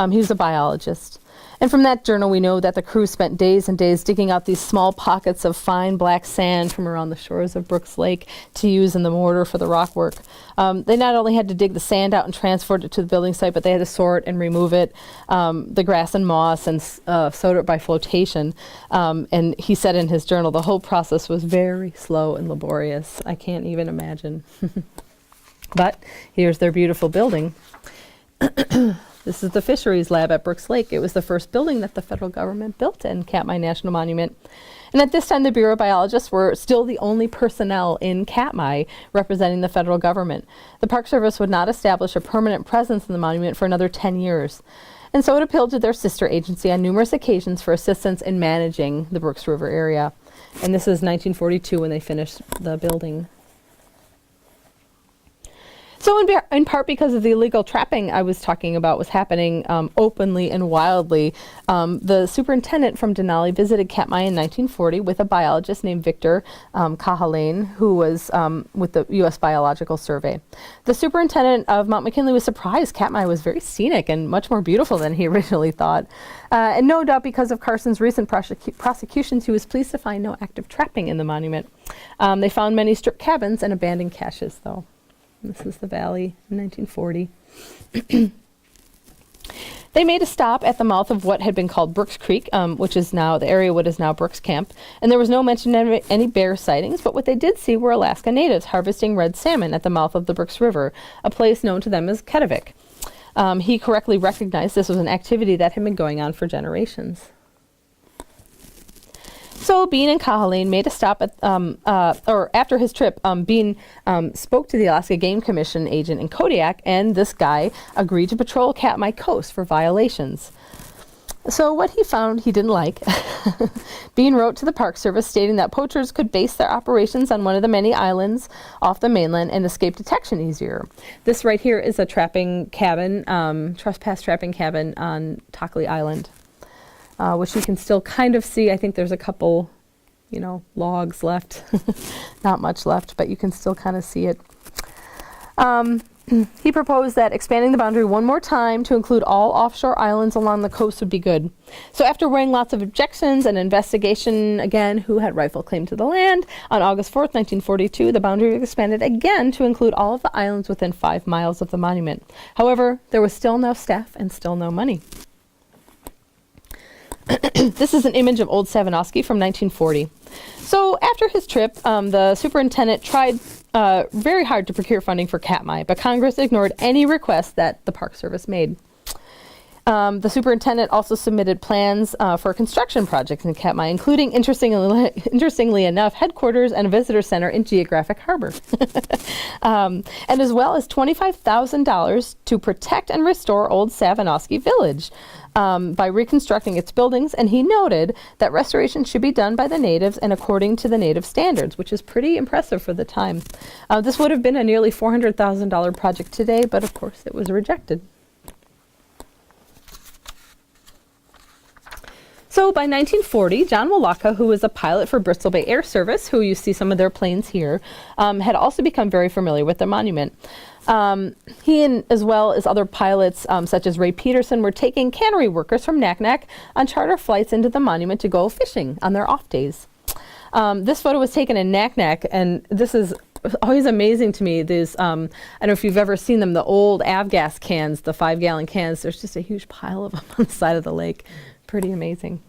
He was a biologist. And from that journal, we know that the crew spent days and days digging out these small pockets of fine black sand from around the shores of Brooks Lake to use in the mortar for the rock work. They not only had to dig the sand out and transport it to the building site, but they had to sort and remove it, the grass and moss, and soak it by flotation. And he said in his journal, the whole process was very slow and laborious. I can't even imagine. But here's their beautiful building. This is the fisheries lab at Brooks Lake. It was the first building that the federal government built in Katmai National Monument. And at this time, the Bureau biologists were still the only personnel in Katmai representing the federal government. The Park Service would not establish a permanent presence in the monument for another 10 years. And so it appealed to their sister agency on numerous occasions for assistance in managing the Brooks River area. And this is 1942 when they finished the building. So in part because of the illegal trapping I was talking about was happening openly and wildly, the superintendent from Denali visited Katmai in 1940 with a biologist named Victor Cahalan, who was with the U.S. Biological Survey. The superintendent of Mount McKinley was surprised Katmai was very scenic and much more beautiful than he originally thought. And no doubt because of Carson's recent prosecutions, he was pleased to find no active trapping in the monument. They found many strip cabins and abandoned caches, though. This is the valley in 1940. They made a stop at the mouth of what had been called Brooks Creek, which is now the area what is now Brooks Camp. And there was no mention of any bear sightings, but what they did see were Alaska natives harvesting red salmon at the mouth of the Brooks River, a place known to them as Ketavik. He correctly recognized this was an activity that had been going on for generations. So Bean and Cahalan made a stop at, or after his trip, Bean spoke to the Alaska Game Commission agent in Kodiak, and this guy agreed to patrol Katmai coast for violations. So what he found he didn't like. Bean wrote to the Park Service stating that poachers could base their operations on one of the many islands off the mainland and escape detection easier. This right here is a trapping cabin, trespass trapping cabin on Tockley Island. Which you can still kind of see. I think there's a couple, logs left. Not much left, but you can still kind of see it. He proposed that expanding the boundary one more time to include all offshore islands along the coast would be good. So after weighing lots of objections and investigation, again, who had rightful claim to the land, on August 4th, 1942, the boundary was expanded again to include all of the islands within 5 miles of the monument. However, there was still no staff and still no money. This is an image of Old Savanoski from 1940. So after his trip, the superintendent tried very hard to procure funding for Katmai, but Congress ignored any request that the Park Service made. The superintendent also submitted plans for construction projects in Katmai, including, interestingly enough, headquarters and a visitor center in Geographic Harbor, and as well as $25,000 to protect and restore Old Savanoski Village by reconstructing its buildings. And he noted that restoration should be done by the natives and according to the native standards, which is pretty impressive for the time. This would have been a nearly $400,000 project today, but of course it was rejected. So by 1940, John Walaka, who was a pilot for Bristol Bay Air Service, who you see some of their planes here, had also become very familiar with the monument. He and as well as other pilots, such as Ray Peterson, were taking cannery workers from Naknek on charter flights into the monument to go fishing on their off days. This photo was taken in Naknek, and this is always amazing to me. There's, I don't know if you've ever seen them, the old Avgas cans, the 5-gallon cans. There's just a huge pile of them on the side of the lake. Pretty amazing.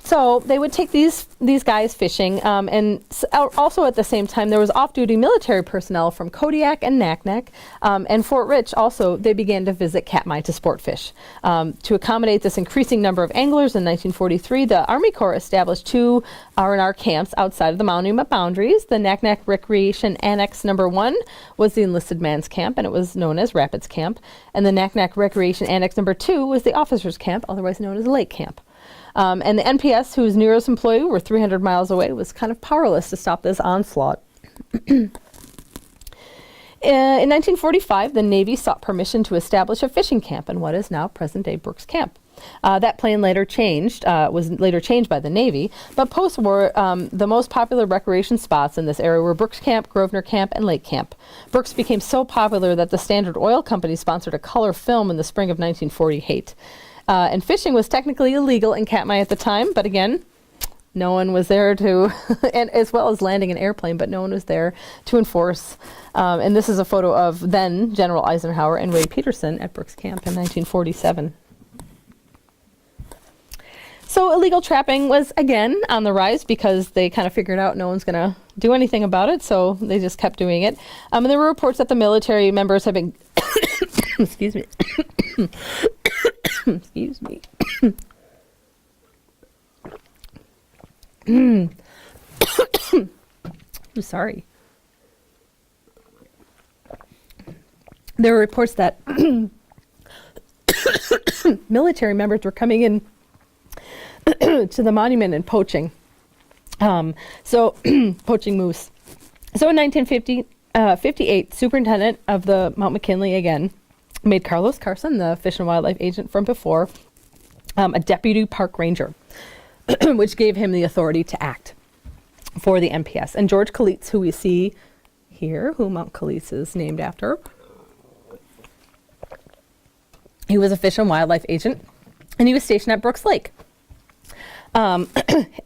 So they would take these guys fishing, and also at the same time there was off-duty military personnel from Kodiak and Naknek, and Fort Rich also. They began to visit Katmai to sport fish. To accommodate this increasing number of anglers in 1943, the Army Corps established 2 R&R camps outside of the monument boundaries. The Naknek Recreation Annex Number 1 was the enlisted man's camp, and it was known as Rapids Camp. And the Naknek Recreation Annex Number 2 was the officers' camp, otherwise known as Lake Camp. And the NPS, whose nearest employee were 300 miles away, was kind of powerless to stop this onslaught. In 1945, the Navy sought permission to establish a fishing camp in what is now present-day Brooks Camp. That plan later was later changed by the Navy, but post-war, the most popular recreation spots in this area were Brooks Camp, Grosvenor Camp, and Lake Camp. Brooks became so popular that the Standard Oil Company sponsored a color film in the spring of 1948. And fishing was technically illegal in Katmai at the time, but again, no one was there to, and as well as landing an airplane, but no one was there to enforce. And this is a photo of then General Eisenhower and Ray Peterson at Brooks Camp in 1947. So illegal trapping was again on the rise because they kind of figured out no one's going to do anything about it, so they just kept doing it. And there were reports that the military members had been Excuse me. Excuse me. I'm sorry. There were reports that military members were coming in to the monument and poaching. Poaching moose. So in 1958, superintendent of the Mount McKinley again made Carlos Carson, the Fish and Wildlife agent from before, a deputy park ranger, which gave him the authority to act for the MPS. And George Kalitz, who we see here, who Mount Kalitz is named after, he was a Fish and Wildlife agent, and he was stationed at Brooks Lake.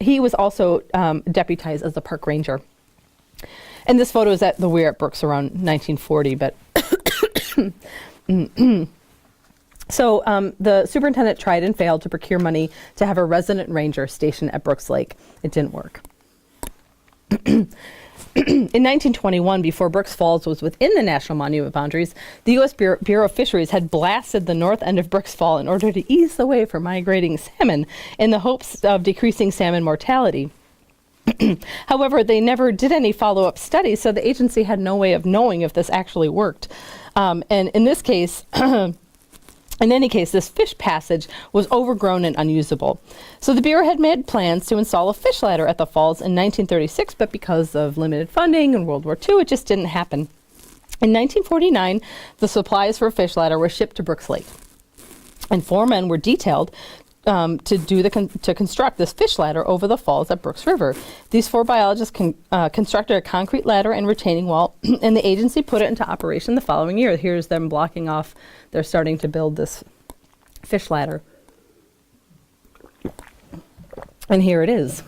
He was also deputized as the park ranger. And this photo is at the Weir at Brooks around 1940, but so the superintendent tried and failed to procure money to have a resident ranger stationed at Brooks Lake. It didn't work. In 1921, before Brooks Falls was within the National Monument boundaries, the U.S. Bureau of Fisheries had blasted the north end of Brooks Fall in order to ease the way for migrating salmon in the hopes of decreasing salmon mortality. However, they never did any follow-up studies, so the agency had no way of knowing if this actually worked. And in this case, in any case, this fish passage was overgrown and unusable. So the Bureau had made plans to install a fish ladder at the falls in 1936, but because of limited funding and World War II, it just didn't happen. In 1949, the supplies for a fish ladder were shipped to Brooks Lake, and 4 men were detailed to construct this fish ladder over the falls at Brooks River. These 4 biologists constructed a concrete ladder and retaining wall, and the agency put it into operation the following year. Here's them blocking off. They're starting to build this fish ladder. And here it is.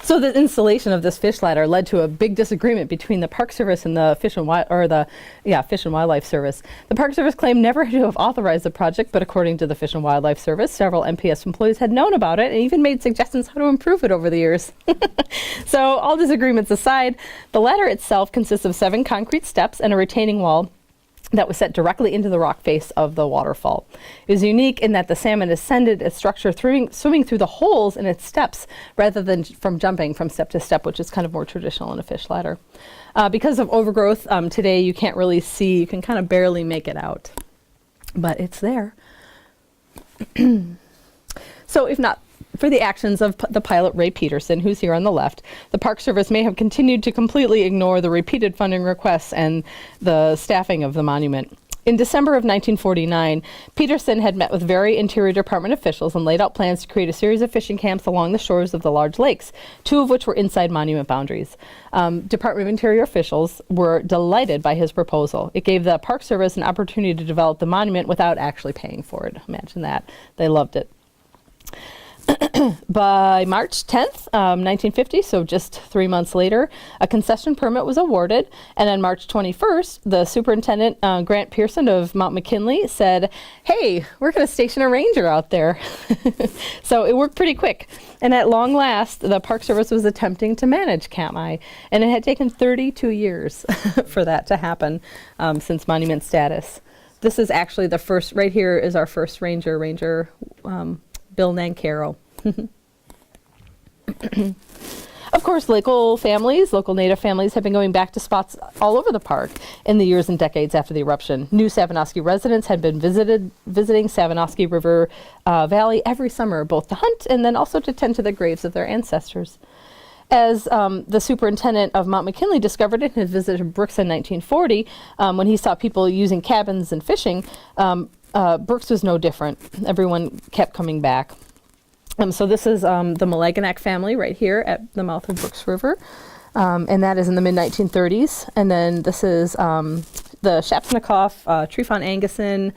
So the installation of this fish ladder led to a big disagreement between the Park Service and the Fish and Wildlife Service. The Park Service claimed never to have authorized the project, but according to the Fish and Wildlife Service, several MPS employees had known about it and even made suggestions how to improve it over the years. So all disagreements aside, the ladder itself consists of 7 concrete steps and a retaining wall that was set directly into the rock face of the waterfall. It was unique in that the salmon ascended its structure swimming through the holes in its steps rather than from jumping from step to step, which is kind of more traditional in a fish ladder. Because of overgrowth, today you can't really see, you can kind of barely make it out, but it's there. So if not for the actions of the pilot Ray Peterson, who's here on the left, the Park Service may have continued to completely ignore the repeated funding requests and the staffing of the monument. In December of 1949, Peterson had met with very Interior Department officials and laid out plans to create a series of fishing camps along the shores of the large lakes, 2 of which were inside monument boundaries. Department of Interior officials were delighted by his proposal. It gave the Park Service an opportunity to develop the monument without actually paying for it. Imagine that. They loved it. By March 10th, 1950, so just 3 months later, a concession permit was awarded, and on March 21st, the superintendent, Grant Pearson of Mount McKinley, said, "Hey, we're going to station a ranger out there." So it worked pretty quick, and at long last, the Park Service was attempting to manage Katmai, and it had taken 32 years for that to happen since monument status. This is actually the first, right here is our first ranger, Bill Nancaro. Of course, local Native families have been going back to spots all over the park in the years and decades after the eruption. New Savanoski residents had been visiting Savanoski River Valley every summer, both to hunt and then also to tend to the graves of their ancestors. As the superintendent of Mount McKinley discovered in his visit to Brooks in 1940, when he saw people using cabins and fishing, Brooks was no different. Everyone kept coming back. So this is the Malaganak family right here at the mouth of Brooks River, and that is in the mid-1930s. And then this is the Shapsnikoff, Trifon Anguson,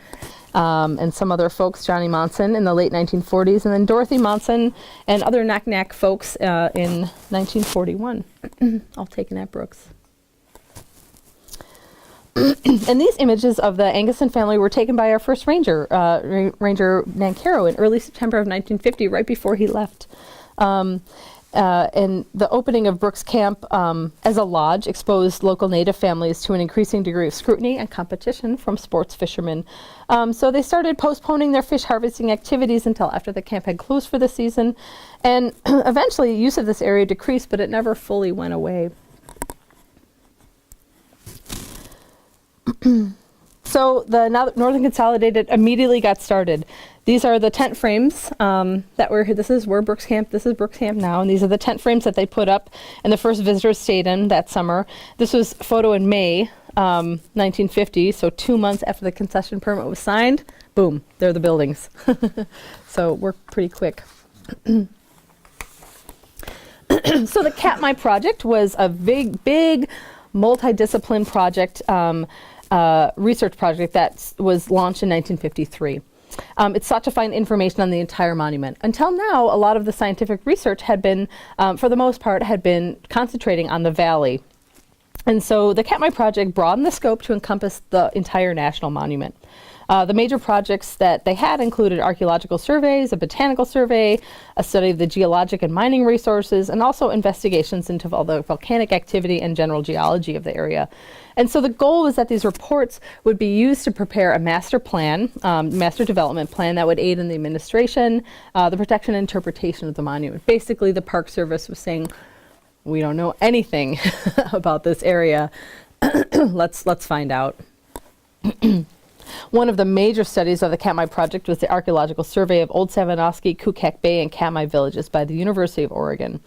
and some other folks, Johnny Monson in the late 1940s, and then Dorothy Monson and other Naknek folks in 1941, all taken at Brooks. And these images of the Anguson family were taken by our first ranger, Ranger Nancaro, in early September of 1950, right before he left. And the opening of Brooks Camp as a lodge exposed local Native families to an increasing degree of scrutiny and competition from sports fishermen. So they started postponing their fish harvesting activities until after the camp had closed for the season. And eventually use of this area decreased, but it never fully went away. So the Northern Consolidated immediately got started. These are the tent frames that were here. This is where Brooks Camp. This is Brooks Camp now, and these are the tent frames that they put up, and the first visitors stayed in that summer. This was photo in May 1950, so 2 months after the concession permit was signed. Boom, there are the buildings. So we're pretty quick. So the Katmai project was a big multidiscipline project. Research project that was launched in 1953. It sought to find information on the entire monument. Until now, a lot of the scientific research had been, for the most part, had been concentrating on the valley. And so the Katmai project broadened the scope to encompass the entire national monument. The major projects that they had included archaeological surveys, a botanical survey, a study of the geologic and mining resources, and also investigations into all the volcanic activity and general geology of the area. And so the goal was that these reports would be used to prepare a master plan, master development plan that would aid in the administration, the protection and interpretation of the monument. Basically, the Park Service was saying, we don't know anything about this area. Let's find out. One of the major studies of the Katmai project was the archaeological survey of Old Savanoski, Kukak Bay, and Katmai villages by the University of Oregon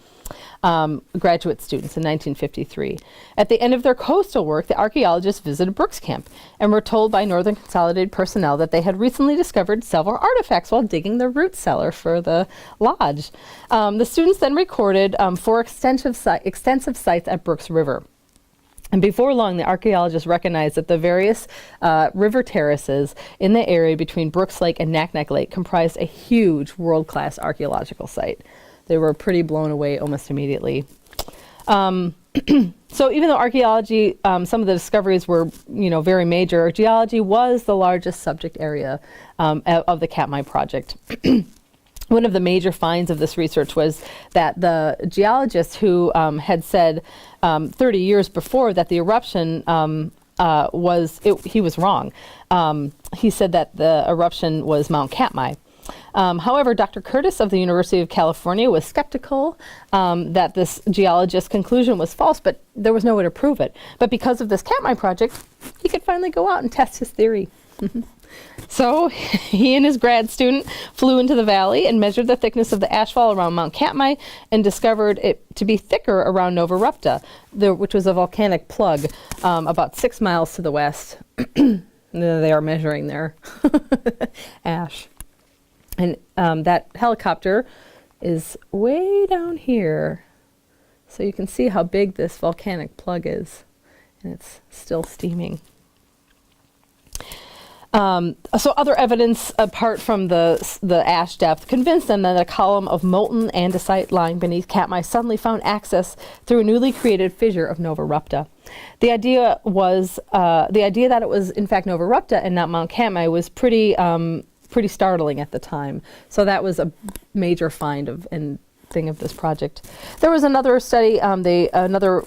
graduate students in 1953. At the end of their coastal work, the archaeologists visited Brooks Camp and were told by Northern Consolidated personnel that they had recently discovered several artifacts while digging the root cellar for the lodge. The students then recorded 4 extensive sites at Brooks River. And before long, the archaeologists recognized that the various river terraces in the area between Brooks Lake and Naknek Lake comprised a huge world-class archaeological site. They were pretty blown away almost immediately. So even though archaeology, some of the discoveries were, very major, geology was the largest subject area of the Katmai project. One of the major finds of this research was that the geologist who had said 30 years before that the eruption he was wrong. He said that the eruption was Mount Katmai. However, Dr. Curtis of the University of California was skeptical that this geologist's conclusion was false, but there was no way to prove it. But because of this Katmai project, he could finally go out and test his theory. So he and his grad student flew into the valley and measured the thickness of the ashfall around Mount Katmai and discovered it to be thicker around Nova Rupta, which was a volcanic plug about 6 miles to the west. They are measuring their ash. And that helicopter is way down here. So you can see how big this volcanic plug is. And it's still steaming. So other evidence apart from the ash depth convinced them that a column of molten andesite lying beneath Katmai suddenly found access through a newly created fissure of Nova Rupta. The idea that it was in fact Nova Rupta and not Mount Katmai was pretty startling at the time. So that was a major find of this project. There was another study, another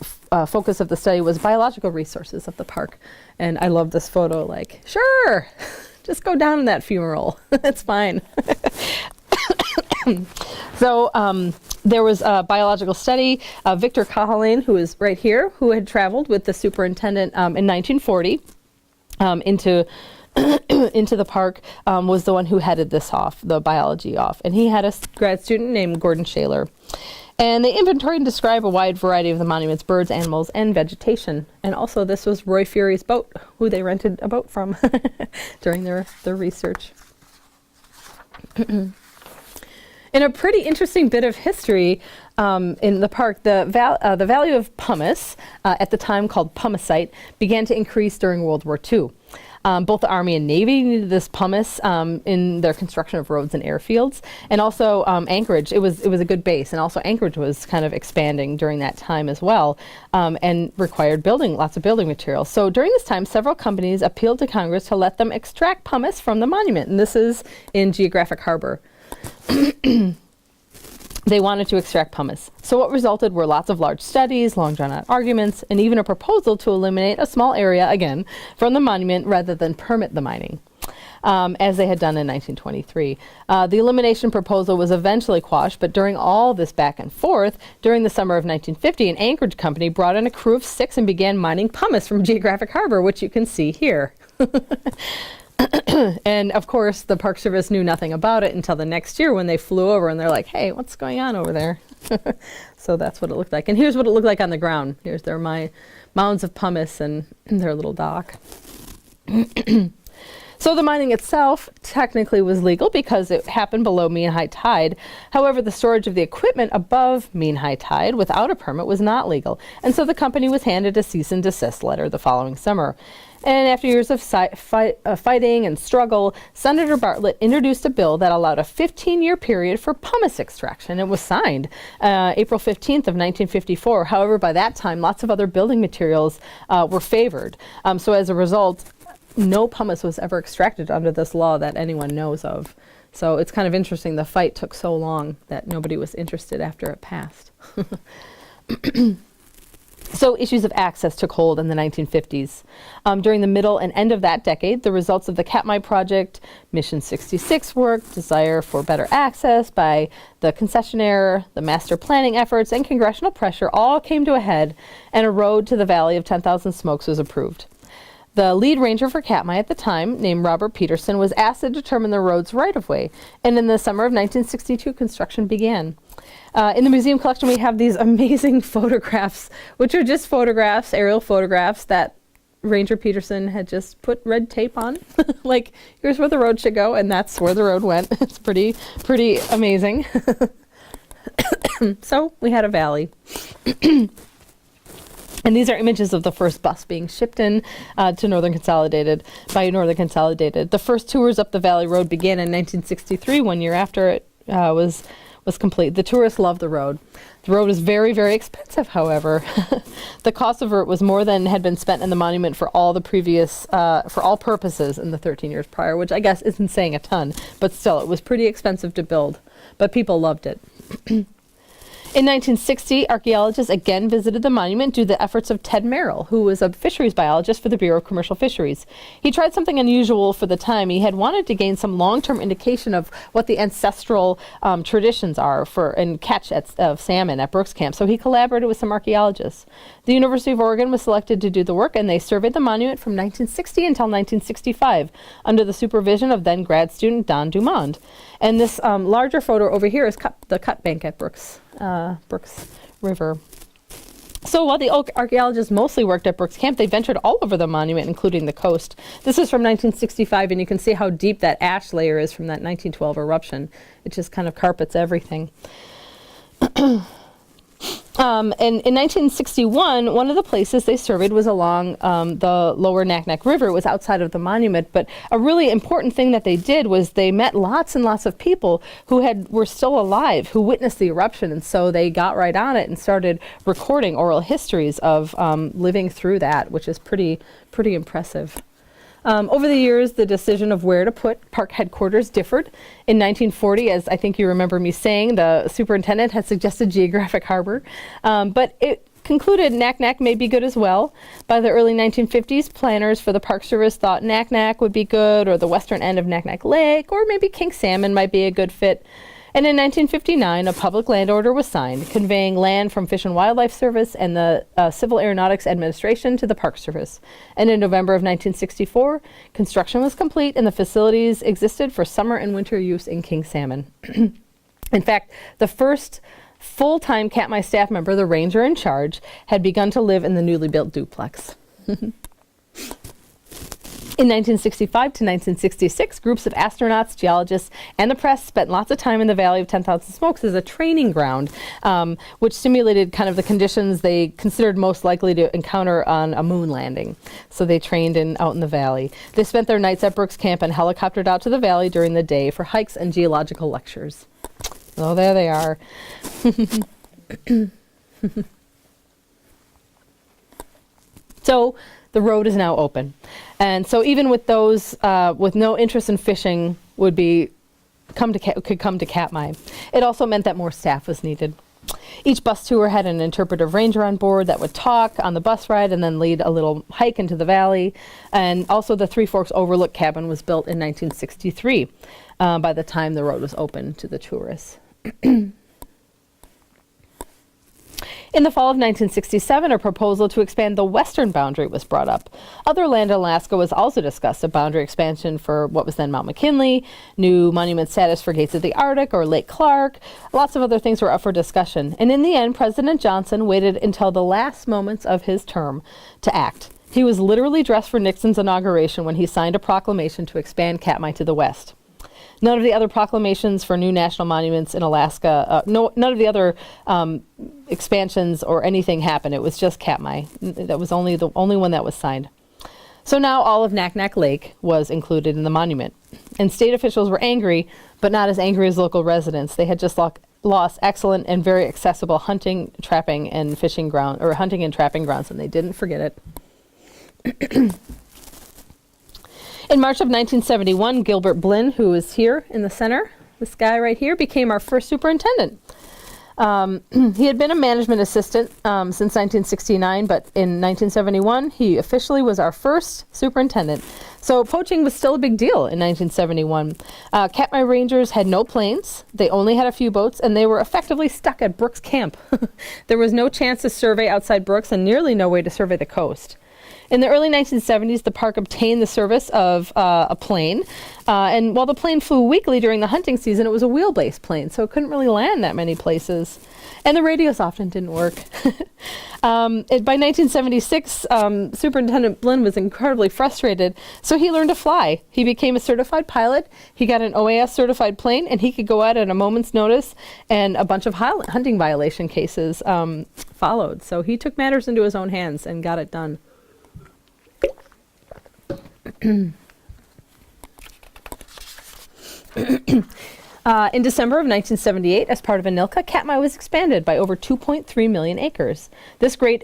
focus of the study was biological resources of the park. And I love this photo, like, sure, just go down in that fumarole. It's fine. So there was a biological study. Victor Cahalan, who is right here, who had traveled with the superintendent in 1940 into the park, was the one who headed this off, the biology off. And he had a grad student named Gordon Shaler. And they inventoried and described a wide variety of the monument's birds, animals, and vegetation. And also this was Roy Fury's boat, who they rented a boat from during their research. In a pretty interesting bit of history in the park, the value of pumice, at the time called pumicite, began to increase during World War II. Both the Army and Navy needed this pumice in their construction of roads and airfields, and also Anchorage. It was a good base, and also Anchorage was kind of expanding during that time as well, and required lots of building materials. So during this time, several companies appealed to Congress to let them extract pumice from the monument, and this is in Geographic Harbor. They wanted to extract pumice. So what resulted were lots of large studies, long drawn out arguments, and even a proposal to eliminate a small area, again, from the monument rather than permit the mining, as they had done in 1923. The elimination proposal was eventually quashed, but during all this back and forth, during the summer of 1950, an anchorage company brought in a crew of 6 and began mining pumice from Geographic Harbor, which you can see here. And of course, the Park Service knew nothing about it until the next year when they flew over and they're like, hey, what's going on over there? So that's what it looked like. And here's what it looked like on the ground. Here's their mounds of pumice and their little dock. So the mining itself technically was legal because it happened below mean high tide. However, the storage of the equipment above mean high tide without a permit was not legal. And so the company was handed a cease and desist letter the following summer. And after years of fighting and struggle, Senator Bartlett introduced a bill that allowed a 15-year period for pumice extraction. It was signed April 15th of 1954. However, by that time, lots of other building materials were favored. So as a result, no pumice was ever extracted under this law that anyone knows of. So it's kind of interesting. The fight took so long that nobody was interested after it passed. So issues of access took hold in the 1950s. During the middle and end of that decade, the results of the Katmai project, Mission 66 work, desire for better access by the concessionaire, the master planning efforts, and congressional pressure all came to a head, and a road to the Valley of 10,000 Smokes was approved. The lead ranger for Katmai at the time, named Robert Peterson, was asked to determine the road's right-of-way, and in the summer of 1962, construction began. In the museum collection, we have these amazing photographs, which are just photographs, aerial photographs that Ranger Peterson had just put red tape on. Like, here's where the road should go, and that's where the road went. It's pretty amazing. So we had a valley. And these are images of the first bus being shipped in to Northern Consolidated by Northern Consolidated. The first tours up the Valley Road began in 1963, 1 year after it was complete. The tourists loved the road. The road was very, very expensive, however. The cost of it was more than had been spent in the monument for all the previous, for all purposes in the 13 years prior, which I guess isn't saying a ton, but still, it was pretty expensive to build. But people loved it. In 1960, archaeologists again visited the monument due to the efforts of Ted Merrill, who was a fisheries biologist for the Bureau of Commercial Fisheries. He tried something unusual for the time. He had wanted to gain some long-term indication of what the ancestral traditions are and catch of salmon at Brooks Camp, so he collaborated with some archaeologists. The University of Oregon was selected to do the work, and they surveyed the monument from 1960 until 1965 under the supervision of then grad student Don Dumond. And this larger photo over here is the cut bank at Brooks River. So while the archaeologists mostly worked at Brooks Camp, they ventured all over the monument, including the coast. This is from 1965, and you can see how deep that ash layer is from that 1912 eruption. It just kind of carpets everything. And in 1961, one of the places they surveyed was along the lower Naknek River. It was outside of the monument, but a really important thing that they did was they met lots and lots of people who were still alive, who witnessed the eruption, and so they got right on it and started recording oral histories of living through that, which is pretty impressive. Over the years, the decision of where to put park headquarters differed. In 1940, as I think you remember me saying, the superintendent had suggested Geographic Harbor, but it concluded Naknek may be good as well. By the early 1950s, planners for the Park Service thought Naknek would be good, or the western end of Naknek Lake, or maybe King Salmon might be a good fit. And in 1959, a public land order was signed, conveying land from Fish and Wildlife Service and the Civil Aeronautics Administration to the Park Service. And in November of 1964, construction was complete and the facilities existed for summer and winter use in King Salmon. In fact, the first full-time Katmai staff member, the ranger in charge, had begun to live in the newly built duplex. In 1965 to 1966, groups of astronauts, geologists, and the press spent lots of time in the Valley of 10,000 Smokes as a training ground, which simulated kind of the conditions they considered most likely to encounter on a moon landing. So they trained out in the valley. They spent their nights at Brooks Camp and helicoptered out to the valley during the day for hikes and geological lectures. Oh, there they are. So the road is now open. And so even with those with no interest in fishing would be could come to Katmai. It also meant that more staff was needed. Each bus tour had an interpretive ranger on board that would talk on the bus ride and then lead a little hike into the valley. And also the Three Forks Overlook cabin was built in 1963 by the time the road was open to the tourists. In the fall of 1967, a proposal to expand the western boundary was brought up. Other land in Alaska was also discussed, a boundary expansion for what was then Mount McKinley, new monument status for Gates of the Arctic or Lake Clark. Lots of other things were up for discussion. And in the end, President Johnson waited until the last moments of his term to act. He was literally dressed for Nixon's inauguration when he signed a proclamation to expand Katmai to the west. None of the other proclamations for new national monuments in Alaska, none of the other expansions or anything happened. It was just Katmai. That was the only one that was signed. So now all of Naknek Lake was included in the monument. And state officials were angry, but not as angry as local residents. They had just lost excellent and very accessible hunting, trapping, and fishing ground, or hunting and trapping grounds, and they didn't forget it. In March of 1971, Gilbert Blinn, who is here in the center, this guy right here, became our first superintendent. He had been a management assistant since 1969, but in 1971, he officially was our first superintendent. So poaching was still a big deal in 1971. Katmai Rangers had no planes, they only had a few boats, and they were effectively stuck at Brooks Camp. There was no chance to survey outside Brooks and nearly no way to survey the coast. In the early 1970s, the park obtained the service of a plane, and while the plane flew weekly during the hunting season, it was a wheel-based plane, so it couldn't really land that many places. And the radios often didn't work. By 1976, Superintendent Blinn was incredibly frustrated, so he learned to fly. He became a certified pilot, he got an OAS certified plane, and he could go out at a moment's notice, and a bunch of hunting violation cases followed. So he took matters into his own hands and got it done. In December of 1978, as part of ANILCA, Katmai was expanded by over 2.3 million acres. This great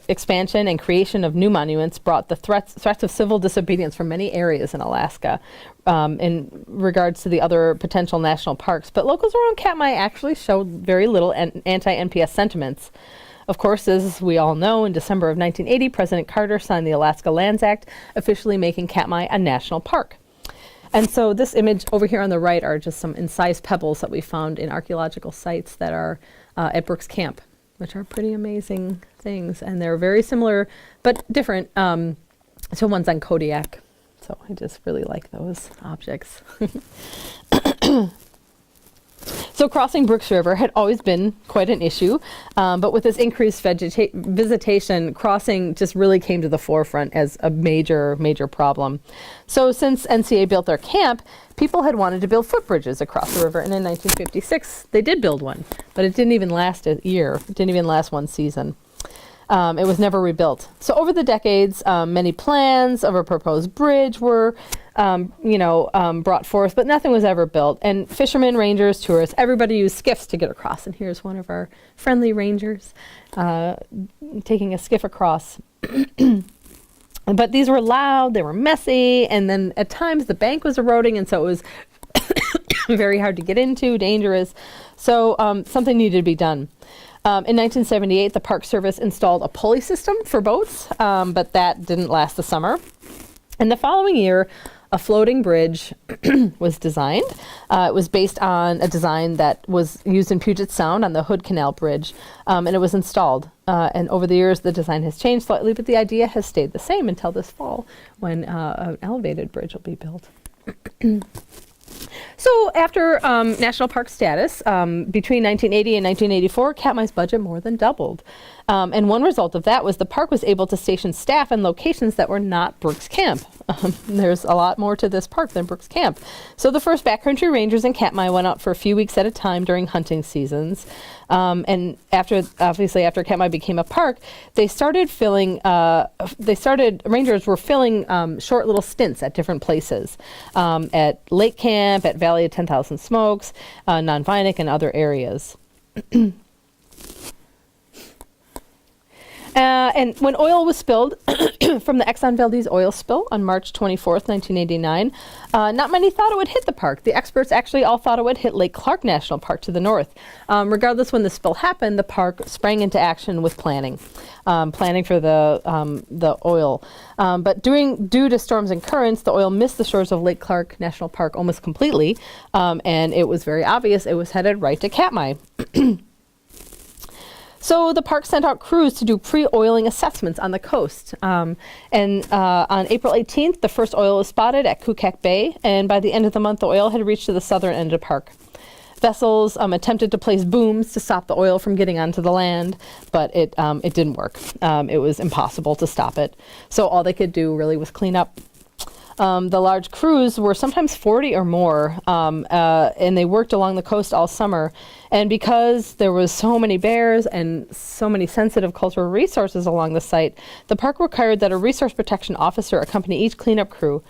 expansion and creation of new monuments brought the threats of civil disobedience from many areas in Alaska in regards to the other potential national parks. But locals around Katmai actually showed very little anti-NPS sentiments. Of course, as we all know, in December of 1980, President Carter signed the Alaska Lands Act, officially making Katmai a national park. And so this image over here on the right are just some incised pebbles that we found in archaeological sites that are at Brooks Camp, which are pretty amazing things. And they're very similar, but different to ones on Kodiak. So I just really like those objects. So crossing Brooks River had always been quite an issue, but with this increased visitation, crossing just really came to the forefront as a major problem. So since NCA built their camp, people had wanted to build footbridges across the river, and in 1956 they did build one, but it didn't even last a year. It didn't even last one season. It was never rebuilt. So over the decades, many plans of a proposed bridge were brought forth, but nothing was ever built. And fishermen, rangers, tourists, everybody used skiffs to get across. And here's one of our friendly rangers taking a skiff across. But these were loud, they were messy, and then at times the bank was eroding, and so it was very hard to get into, dangerous. So something needed to be done. In 1978, the Park Service installed a pulley system for boats, but that didn't last the summer. And the following year, a floating bridge was designed. It was based on a design that was used in Puget Sound on the Hood Canal Bridge, and it was installed. And over the years, the design has changed slightly, but the idea has stayed the same until this fall, when an elevated bridge will be built. So after national park status, between 1980 and 1984, Katmai's budget more than doubled. And one result of that was the park was able to station staff in locations that were not Brooks Camp. There's a lot more to this park than Brooks Camp. So the first backcountry rangers in Katmai went out for a few weeks at a time during hunting seasons. And after Katmai became a park, rangers were filling short little stints at different places, at Lake Camp, at Valley of 10,000 Smokes, Non-Vinik, and other areas. And when oil was spilled from the Exxon Valdez oil spill on March 24th, 1989, not many thought it would hit the park. The experts actually all thought it would hit Lake Clark National Park to the north. Regardless, when the spill happened, the park sprang into action with planning for the oil. But due to storms and currents, the oil missed the shores of Lake Clark National Park almost completely, and it was very obvious it was headed right to Katmai. So the park sent out crews to do pre-oiling assessments on the coast. On April 18th, the first oil was spotted at Kukak Bay, and by the end of the month, the oil had reached to the southern end of the park. Vessels attempted to place booms to stop the oil from getting onto the land, but it didn't work. It was impossible to stop it. So all they could do really was clean up. The large crews were sometimes 40 or more, and they worked along the coast all summer. And because there was so many bears and so many sensitive cultural resources along the site, the park required that a resource protection officer accompany each cleanup crew.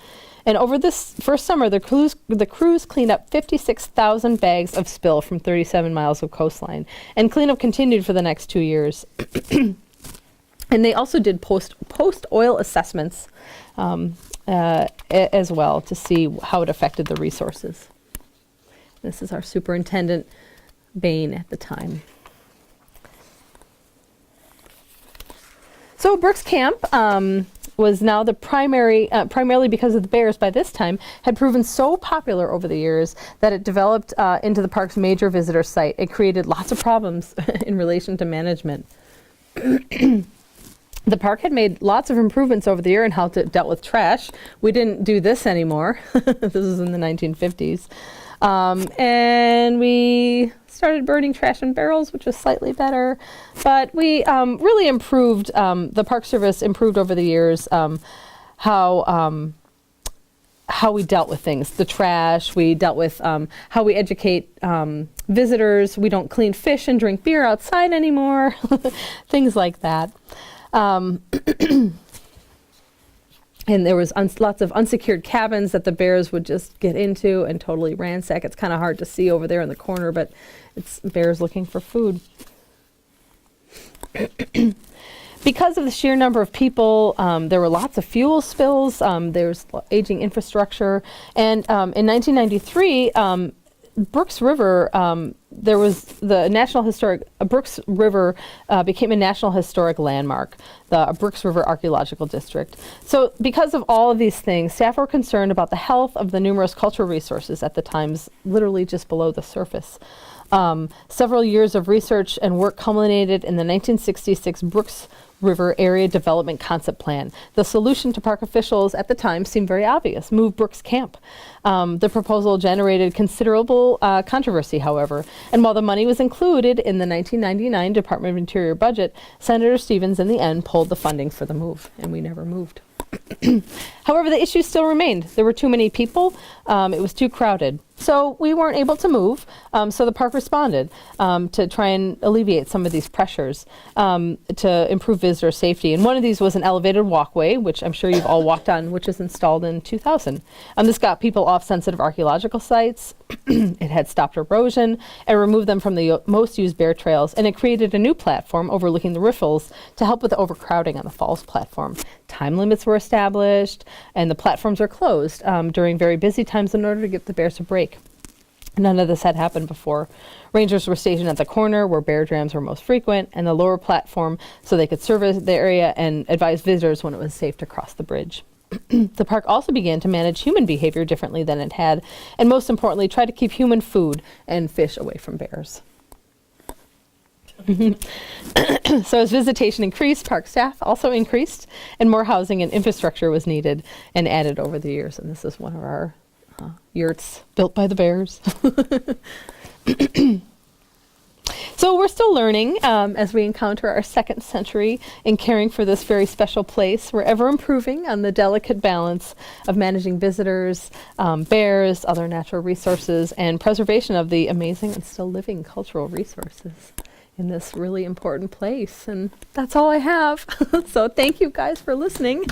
And over this first summer, the crews cleaned up 56,000 bags of spill from 37 miles of coastline. And cleanup continued for the next 2 years. And they also did post-oil assessments as well to see how it affected the resources. This is our superintendent, Bain, at the time. So Brooks Camp was now the primarily because of the bears by this time, had proven so popular over the years that it developed into the park's major visitor site. It created lots of problems in relation to management. The park had made lots of improvements over the year in how it dealt with trash. We didn't do this anymore. This was in the 1950s. And we started burning trash in barrels, which was slightly better. But we really improved, the Park Service improved over the years how we dealt with things. The trash, we dealt with how we educate visitors. We don't clean fish and drink beer outside anymore. Things like that. And there was lots of unsecured cabins that the bears would just get into and totally ransack. It's kind of hard to see over there in the corner, but it's bears looking for food. Because of the sheer number of people, there were lots of fuel spills. There's aging infrastructure. And in 1993, Brooks River, there was the National Historic, Brooks River became a National Historic Landmark, the Brooks River Archaeological District. So because of all of these things, staff were concerned about the health of the numerous cultural resources at the times, literally just below the surface. Several years of research and work culminated in the 1966 Brooks River Area Development Concept Plan. The solution to park officials at the time seemed very obvious: move Brooks Camp. The proposal generated considerable controversy, however, and while the money was included in the 1999 Department of Interior budget, Senator Stevens in the end pulled the funding for the move, and we never moved. However, the issue still remained. There were too many people. It was too crowded. So we weren't able to move. So the park responded to try and alleviate some of these pressures to improve visitor safety. And one of these was an elevated walkway, which I'm sure you've all walked on, which was installed in 2000. This got people off sensitive archaeological sites. It had stopped erosion and removed them from the most used bear trails. And it created a new platform overlooking the riffles to help with the overcrowding on the falls platform. Time limits were established, and the platforms were closed during very busy times in order to give the bears a break. None of this had happened before. Rangers were stationed at the corner where bear jams were most frequent, and the lower platform so they could survey the area and advise visitors when it was safe to cross the bridge. The park also began to manage human behavior differently than it had, and most importantly, try to keep human food and fish away from bears. So as visitation increased, park staff also increased, and more housing and infrastructure was needed and added over the years. And this is one of our yurts built by the bears. So we're still learning as we encounter our second century in caring for this very special place. We're ever improving on the delicate balance of managing visitors, bears, other natural resources, and preservation of the amazing and still living cultural resources in this really important place. And that's all I have. So thank you guys for listening.